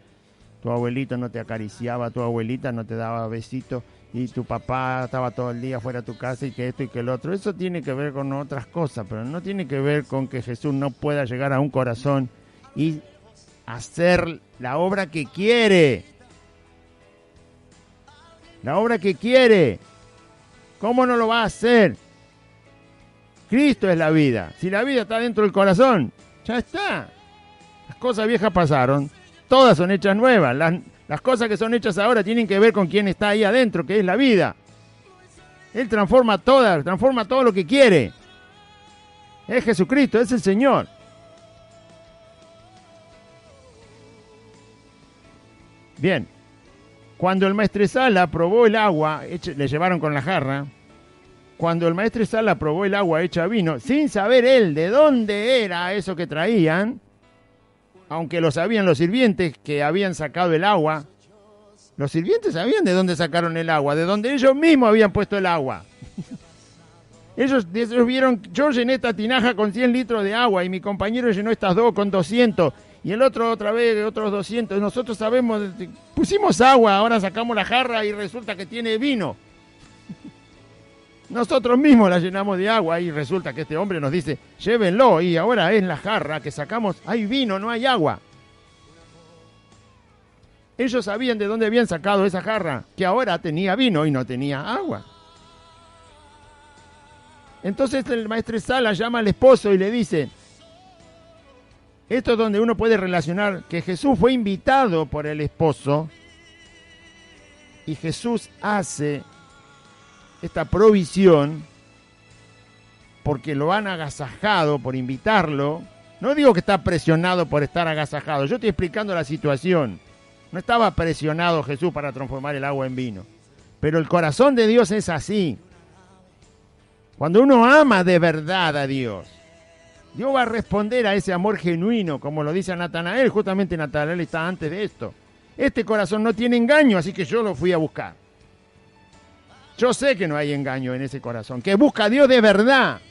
Tu abuelito no te acariciaba, tu abuelita no te daba besitos y tu papá estaba todo el día fuera de tu casa y que esto y que el otro. Eso tiene que ver con otras cosas, pero no tiene que ver con que Jesús no pueda llegar a un corazón y hacer la obra que quiere. La obra que quiere. ¿Cómo no lo va a hacer? Cristo es la vida. Si la vida está dentro del corazón, ya está. Las cosas viejas pasaron. Todas son hechas nuevas. Las cosas que son hechas ahora tienen que ver con quién está ahí adentro, que es la vida. Él transforma todo lo que quiere. Es Jesucristo, es el Señor. Bien, cuando el maestresala probó el agua, le llevaron con la jarra, cuando el maestresala probó el agua hecha vino, sin saber él de dónde era eso que traían, aunque lo sabían los sirvientes que habían sacado el agua, los sirvientes sabían de dónde sacaron el agua, de donde ellos mismos habían puesto el agua. Ellos vieron, yo llené esta tinaja con 100 litros de agua y mi compañero llenó estas dos con 200 y el otro otra vez otros 200. Nosotros sabemos, pusimos agua, ahora sacamos la jarra y resulta que tiene vino. Nosotros mismos la llenamos de agua y resulta que este hombre nos dice, llévenlo, y ahora es la jarra que sacamos, hay vino, no hay agua. Ellos sabían de dónde habían sacado esa jarra, que ahora tenía vino y no tenía agua. Entonces el maestresala llama al esposo y le dice, esto es donde uno puede relacionar que Jesús fue invitado por el esposo y Jesús hace esta provisión porque lo han agasajado por invitarlo. No digo que está presionado por estar agasajado, yo estoy explicando la situación. No estaba presionado Jesús para transformar el agua en vino, pero el corazón de Dios es así. Cuando uno ama de verdad a Dios, Dios va a responder a ese amor genuino, como lo dice Natanael. Justamente Natanael está antes de esto. Este corazón no tiene engaño, así que yo lo fui a buscar. Yo sé que no hay engaño en ese corazón, que busca a Dios de verdad.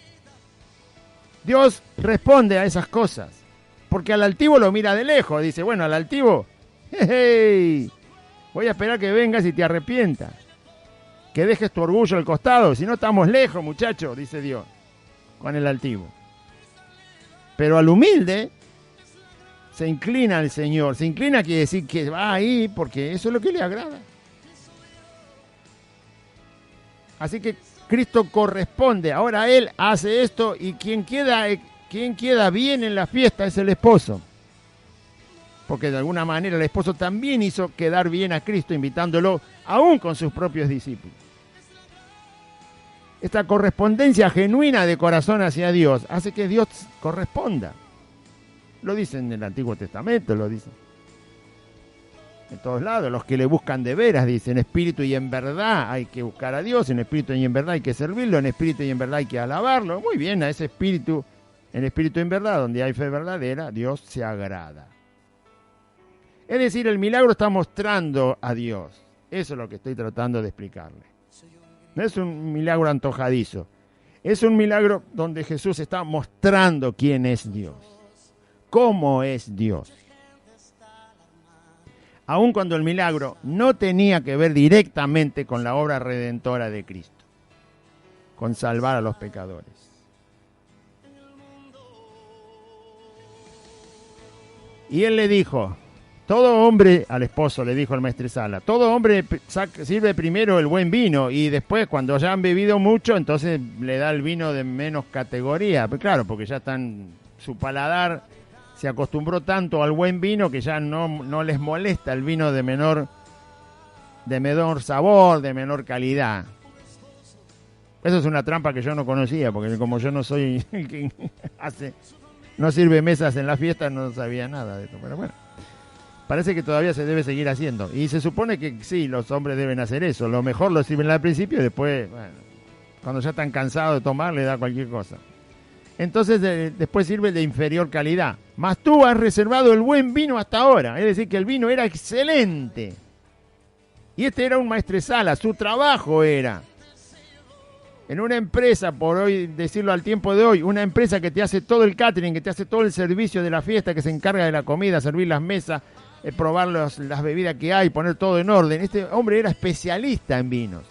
Dios responde a esas cosas, porque al altivo lo mira de lejos. Dice, bueno, al altivo, hey, voy a esperar que vengas y te arrepientas, que dejes tu orgullo al costado, si no estamos lejos, muchachos, dice Dios, con el altivo. Pero al humilde se inclina al Señor. Se inclina quiere decir que va ahí porque eso es lo que le agrada. Así que Cristo corresponde. Ahora Él hace esto y quien queda bien en la fiesta es el esposo. Porque de alguna manera el esposo también hizo quedar bien a Cristo, invitándolo aún con sus propios discípulos. Esta correspondencia genuina de corazón hacia Dios hace que Dios corresponda. Lo dicen en el Antiguo Testamento, lo dicen en todos lados. Los que le buscan de veras, dicen, en espíritu y en verdad hay que buscar a Dios, en espíritu y en verdad hay que servirlo, en espíritu y en verdad hay que alabarlo. Muy bien, a ese espíritu, en espíritu y en verdad, donde hay fe verdadera, Dios se agrada. Es decir, el milagro está mostrando a Dios. Eso es lo que estoy tratando de explicarle. No es un milagro antojadizo. Es un milagro donde Jesús está mostrando quién es Dios. Cómo es Dios. Aun cuando el milagro no tenía que ver directamente con la obra redentora de Cristo. Con salvar a los pecadores. Y él le dijo... Todo hombre, al esposo le dijo el maestresala, todo hombre sirve primero el buen vino y después cuando ya han bebido mucho, entonces le da el vino de menos categoría. Pero claro, porque ya su paladar se acostumbró tanto al buen vino que ya no les molesta el vino de menor sabor, de menor calidad. Eso es una trampa que yo no conocía, porque como yo no soy el que no sirve mesas en la fiesta, no sabía nada de esto, pero bueno. Parece que todavía se debe seguir haciendo. Y se supone que sí, los hombres deben hacer eso. Lo mejor lo sirven al principio y después, bueno, cuando ya están cansados de tomar, le da cualquier cosa. Entonces después sirve de inferior calidad. Mas tú has reservado el buen vino hasta ahora. Es decir, que el vino era excelente. Y este era un maestresala, su trabajo era. En una empresa, por hoy decirlo al tiempo de hoy, una empresa que te hace todo el catering, que te hace todo el servicio de la fiesta, que se encarga de la comida, servir las mesas, probar las bebidas que hay, poner todo en orden. Este hombre era especialista en vinos.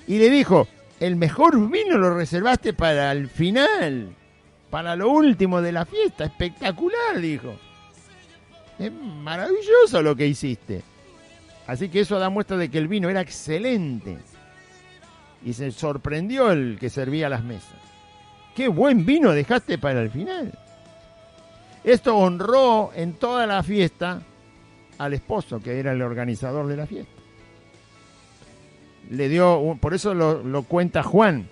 Y le dijo, el mejor vino lo reservaste para el final, para lo último de la fiesta. Espectacular, dijo. Es maravilloso lo que hiciste. Así que eso da muestra de que el vino era excelente. Y se sorprendió el que servía las mesas. ¡Qué buen vino dejaste para el final! Esto honró en toda la fiesta al esposo, que era el organizador de la fiesta. Le dio, por eso lo cuenta Juan.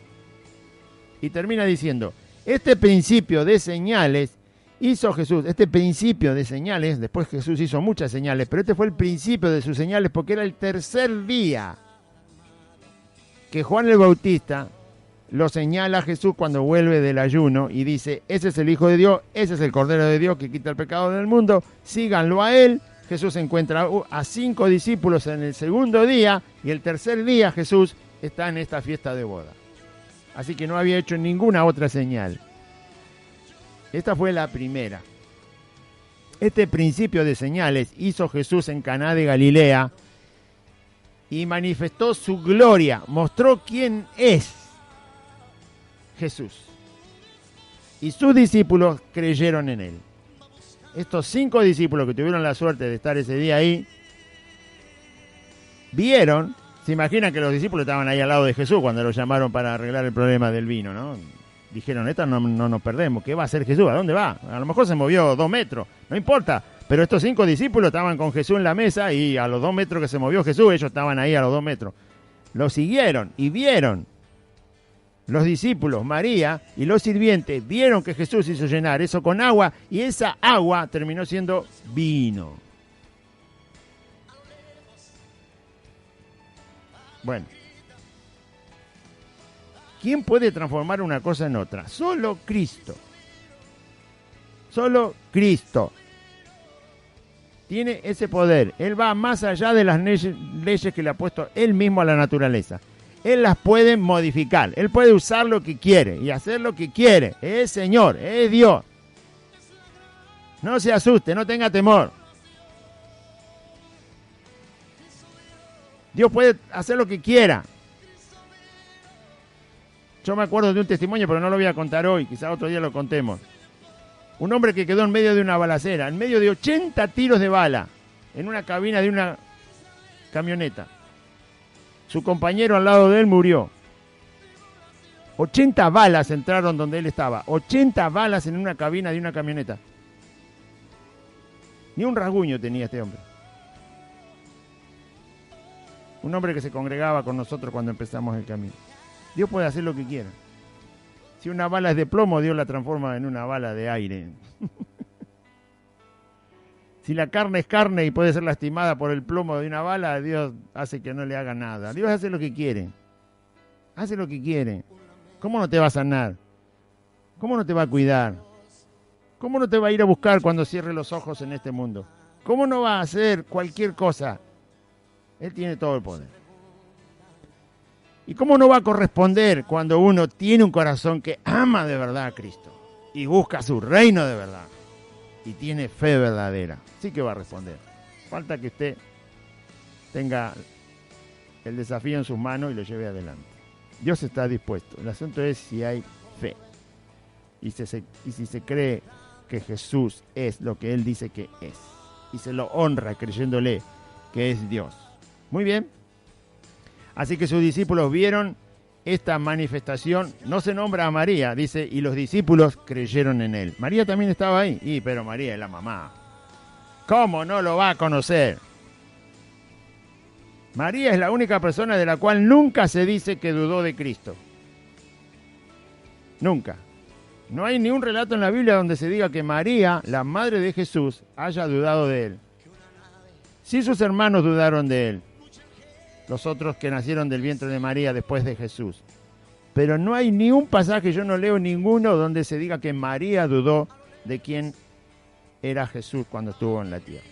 Y termina diciendo, este principio de señales hizo Jesús. Este principio de señales, después Jesús hizo muchas señales, pero este fue el principio de sus señales porque era el tercer día que Juan el Bautista lo señala a Jesús cuando vuelve del ayuno y dice, ese es el Hijo de Dios, ese es el Cordero de Dios que quita el pecado del mundo, síganlo a él. Jesús encuentra a 5 discípulos en el segundo día y el tercer día Jesús está en esta fiesta de boda. Así que no había hecho ninguna otra señal. Esta fue la primera. Este principio de señales hizo Jesús en Caná de Galilea y manifestó su gloria, mostró quién es Jesús. Y sus discípulos creyeron en él. Estos 5 discípulos que tuvieron la suerte de estar ese día ahí, vieron, se imaginan que los discípulos estaban ahí al lado de Jesús cuando lo llamaron para arreglar el problema del vino, ¿no? Dijeron, esta no nos perdemos, ¿qué va a hacer Jesús? ¿A dónde va? A lo mejor se movió 2 metros, no importa. Pero estos 5 discípulos estaban con Jesús en la mesa y a los 2 metros que se movió Jesús, ellos estaban ahí a los 2 metros. Lo siguieron y vieron. Los discípulos, María y los sirvientes, vieron que Jesús hizo llenar eso con agua y esa agua terminó siendo vino. Bueno. ¿Quién puede transformar una cosa en otra? Solo Cristo. Solo Cristo tiene ese poder. Él va más allá de las leyes que le ha puesto Él mismo a la naturaleza. Él las puede modificar. Él puede usar lo que quiere y hacer lo que quiere. Es Señor, es Dios. No se asuste, no tenga temor. Dios puede hacer lo que quiera. Yo me acuerdo de un testimonio, pero no lo voy a contar hoy. Quizá otro día lo contemos. Un hombre que quedó en medio de una balacera, en medio de 80 tiros de bala, en una cabina de una camioneta. Su compañero al lado de él murió. 80 balas entraron donde él estaba. 80 balas en una cabina de una camioneta. Ni un rasguño tenía este hombre. Un hombre que se congregaba con nosotros cuando empezamos el camino. Dios puede hacer lo que quiera. Si una bala es de plomo, Dios la transforma en una bala de aire. Si la carne es carne y puede ser lastimada por el plomo de una bala, Dios hace que no le haga nada. Dios hace lo que quiere. Hace lo que quiere. ¿Cómo no te va a sanar? ¿Cómo no te va a cuidar? ¿Cómo no te va a ir a buscar cuando cierre los ojos en este mundo? ¿Cómo no va a hacer cualquier cosa? Él tiene todo el poder. ¿Y cómo no va a corresponder cuando uno tiene un corazón que ama de verdad a Cristo y busca su reino de verdad y tiene fe verdadera? Sí que va a responder. Falta que usted tenga el desafío en sus manos y lo lleve adelante. Dios está dispuesto. El asunto es si hay fe y si se cree que Jesús es lo que Él dice que es y se lo honra creyéndole que es Dios. Muy bien. Así que sus discípulos vieron esta manifestación. No se nombra a María, dice, y los discípulos creyeron en él. María también estaba ahí. Pero María es la mamá. ¿Cómo no lo va a conocer? María es la única persona de la cual nunca se dice que dudó de Cristo. Nunca. No hay ni un relato en la Biblia donde se diga que María, la madre de Jesús, haya dudado de él. Sí, sus hermanos dudaron de él. Los otros que nacieron del vientre de María después de Jesús. Pero no hay ni un pasaje, yo no leo ninguno, donde se diga que María dudó de quién era Jesús cuando estuvo en la tierra.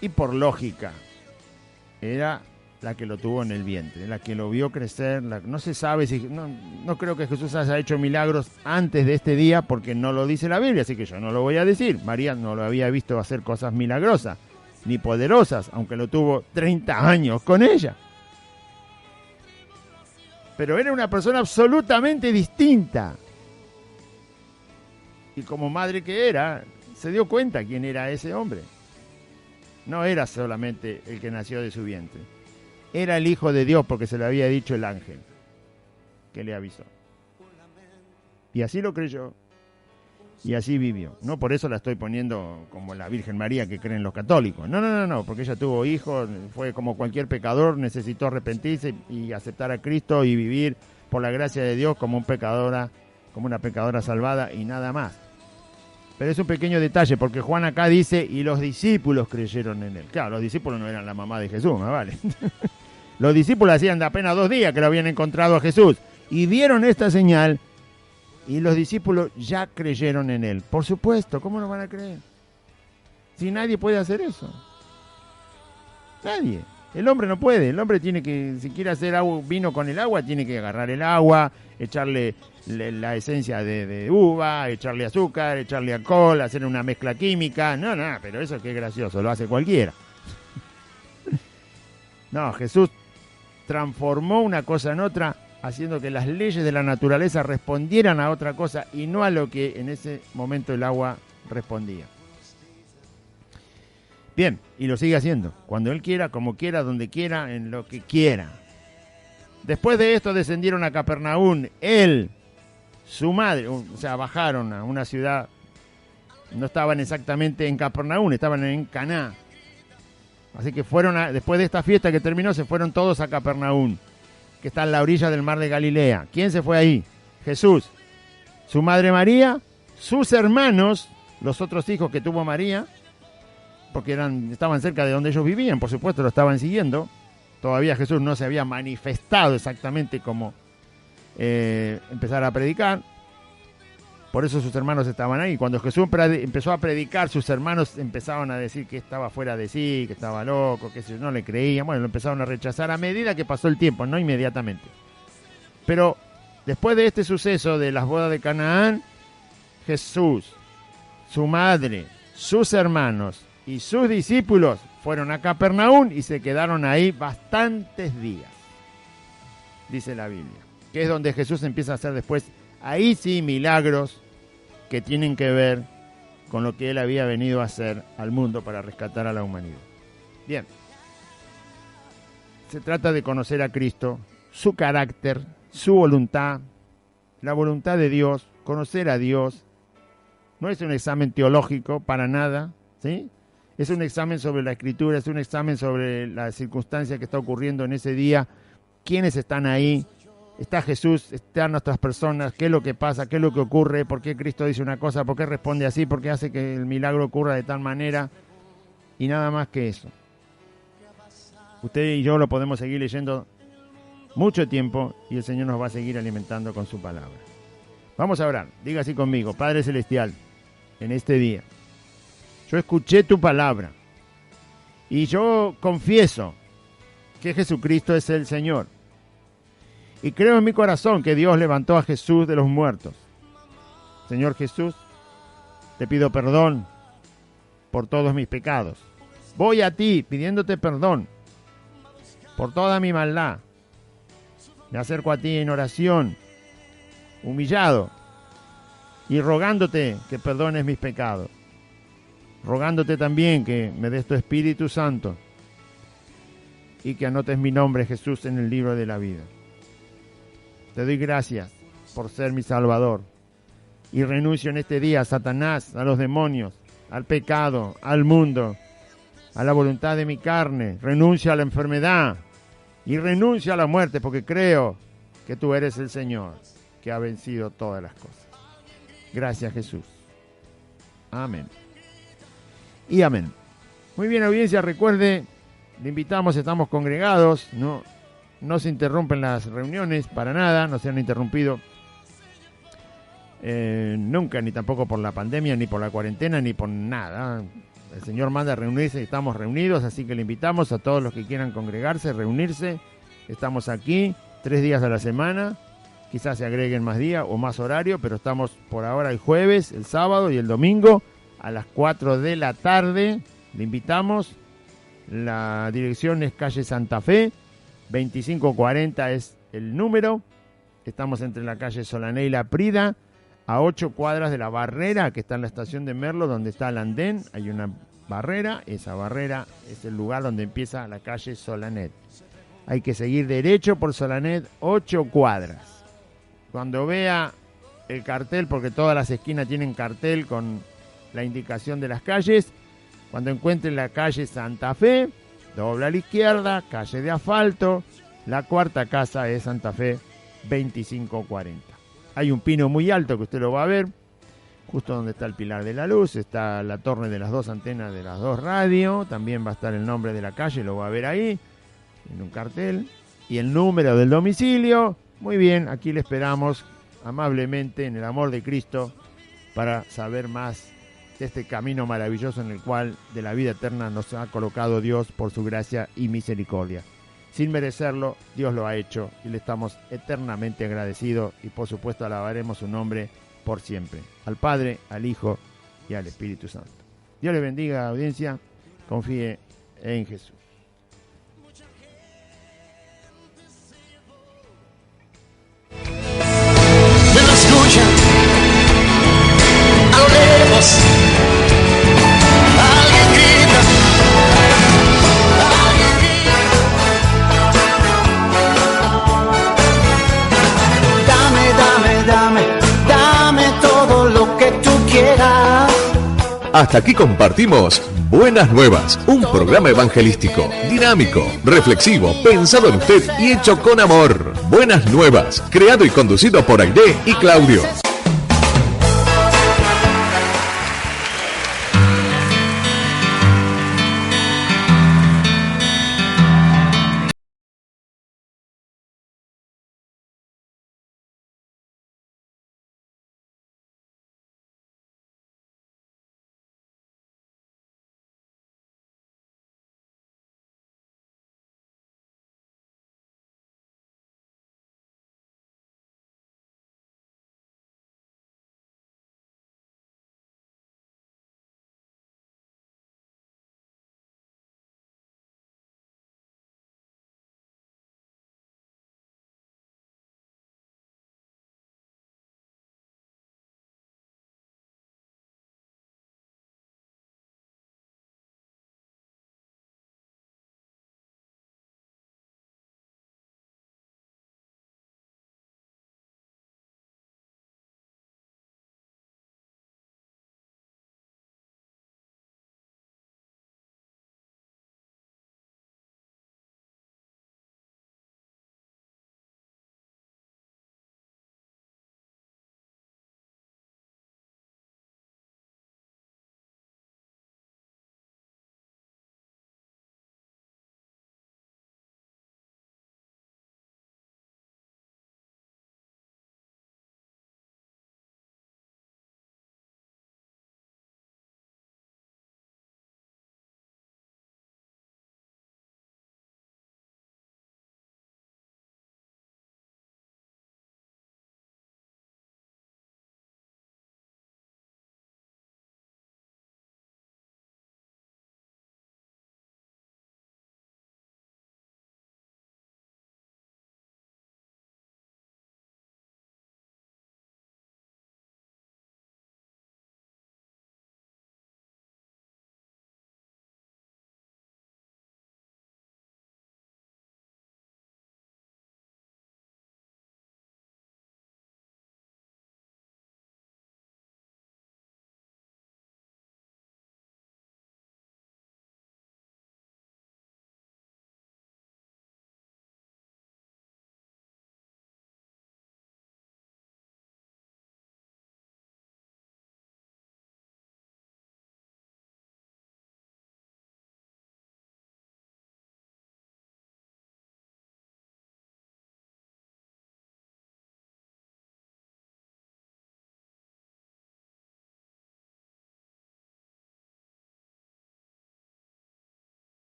Y por lógica, era la que lo tuvo en el vientre, la que lo vio crecer. No se sabe si... No creo que Jesús haya hecho milagros antes de este día, porque no lo dice la Biblia, así que yo no lo voy a decir. María no lo había visto hacer cosas milagrosas, ni poderosas, aunque lo tuvo 30 años con ella. Pero era una persona absolutamente distinta. Y como madre que era, se dio cuenta quién era ese hombre. No era solamente el que nació de su vientre. Era el Hijo de Dios, porque se lo había dicho el ángel que le avisó. Y así lo creyó. Y así vivió. No por eso la estoy poniendo como la Virgen María que creen los católicos. No, porque ella tuvo hijos, fue como cualquier pecador, necesitó arrepentirse y aceptar a Cristo y vivir por la gracia de Dios como una pecadora salvada y nada más. Pero es un pequeño detalle, porque Juan acá dice, y los discípulos creyeron en él. Claro, los discípulos no eran la mamá de Jesús, ¿me vale? Los discípulos hacían de apenas 2 días que lo habían encontrado a Jesús. Y vieron esta señal, y los discípulos ya creyeron en él. Por supuesto, ¿cómo no van a creer? Si nadie puede hacer eso. Nadie. El hombre no puede. El hombre tiene que, si quiere hacer vino con el agua, tiene que agarrar el agua, echarle la esencia de uva, echarle azúcar, echarle alcohol, hacer una mezcla química. No, pero eso qué gracioso, lo hace cualquiera. No, Jesús transformó una cosa en otra, haciendo que las leyes de la naturaleza respondieran a otra cosa y no a lo que en ese momento el agua respondía. Bien, y lo sigue haciendo, cuando Él quiera, como quiera, donde quiera, en lo que quiera. Después de esto descendieron a Capernaum, Él, su madre, o sea, bajaron a una ciudad, no estaban exactamente en Capernaum, estaban en Caná. Así que después de esta fiesta que terminó, se fueron todos a Capernaum, que está en la orilla del mar de Galilea. ¿Quién se fue ahí? Jesús, su madre María, sus hermanos, los otros hijos que tuvo María, porque estaban cerca de donde ellos vivían, por supuesto lo estaban siguiendo, todavía Jesús no se había manifestado exactamente como empezar a predicar. Por eso sus hermanos estaban ahí. Cuando Jesús empezó a predicar, sus hermanos empezaban a decir que estaba fuera de sí, que estaba loco, que no le creían. Bueno, lo empezaron a rechazar a medida que pasó el tiempo, no inmediatamente. Pero después de este suceso de las bodas de Canaán, Jesús, su madre, sus hermanos y sus discípulos fueron a Capernaum y se quedaron ahí bastantes días, dice la Biblia, que es donde Jesús empieza a hacer después, ahí sí, milagros que tienen que ver con lo que él había venido a hacer al mundo para rescatar a la humanidad. Bien, se trata de conocer a Cristo, su carácter, su voluntad, la voluntad de Dios, conocer a Dios. No es un examen teológico para nada, ¿sí? Es un examen sobre la Escritura, es un examen sobre la circunstancia que está ocurriendo en ese día, quiénes están ahí, está Jesús, están nuestras personas, qué es lo que pasa, qué es lo que ocurre, por qué Cristo dice una cosa, por qué responde así, por qué hace que el milagro ocurra de tal manera, y nada más que eso. Usted y yo lo podemos seguir leyendo mucho tiempo y el Señor nos va a seguir alimentando con su palabra. Vamos a orar, diga así conmigo: Padre Celestial, en este día yo escuché tu palabra y yo confieso que Jesucristo es el Señor. Y creo en mi corazón que Dios levantó a Jesús de los muertos. Señor Jesús, te pido perdón por todos mis pecados. Voy a ti pidiéndote perdón por toda mi maldad. Me acerco a ti en oración, humillado, y rogándote que perdones mis pecados. Rogándote también que me des tu Espíritu Santo y que anotes mi nombre, Jesús, en el libro de la vida. Te doy gracias por ser mi Salvador y renuncio en este día a Satanás, a los demonios, al pecado, al mundo, a la voluntad de mi carne. Renuncio a la enfermedad y renuncio a la muerte, porque creo que tú eres el Señor que ha vencido todas las cosas. Gracias, Jesús. Amén. Y amén. Muy bien, audiencia, recuerde, le invitamos, estamos congregados, no se interrumpen las reuniones para nada, no se han interrumpido nunca, ni tampoco por la pandemia, ni por la cuarentena, ni por nada. El Señor manda a reunirse y estamos reunidos, así que le invitamos a todos los que quieran congregarse, reunirse. Estamos aquí 3 días a la semana, quizás se agreguen más días o más horario, pero estamos por ahora el jueves, el sábado y el domingo a las 4 de la tarde. Le invitamos. La dirección es calle Santa Fe, 2540 es el número. Estamos entre la calle Solané y La Prida, a 8 cuadras de la barrera que está en la estación de Merlo, donde está el andén. Hay una barrera, esa barrera es el lugar donde empieza la calle Solanet. Hay que seguir derecho por Solanet 8 cuadras. Cuando vea el cartel, porque todas las esquinas tienen cartel con la indicación de las calles, cuando encuentre la calle Santa Fe, dobla a la izquierda, calle de asfalto, la cuarta casa es Santa Fe 2540. Hay un pino muy alto que usted lo va a ver, justo donde está el pilar de la luz, está la torre de las 2 antenas de las 2 radios, también va a estar el nombre de la calle, lo va a ver ahí, en un cartel, y el número del domicilio. Muy bien, aquí le esperamos amablemente en el amor de Cristo para saber más de este camino maravilloso en el cual de la vida eterna nos ha colocado Dios por su gracia y misericordia. Sin merecerlo, Dios lo ha hecho y le estamos eternamente agradecidos y por supuesto alabaremos su nombre por siempre. Al Padre, al Hijo y al Espíritu Santo. Dios le bendiga, audiencia. Confíe en Jesús. Me lo escucha a lo lejos. Alguien grita, alguien grita. Dame todo lo que tú quieras. Hasta aquí compartimos Buenas Nuevas, un programa evangelístico, dinámico, reflexivo, pensado en usted y hecho con amor. Buenas Nuevas, creado y conducido por Aide y Claudio.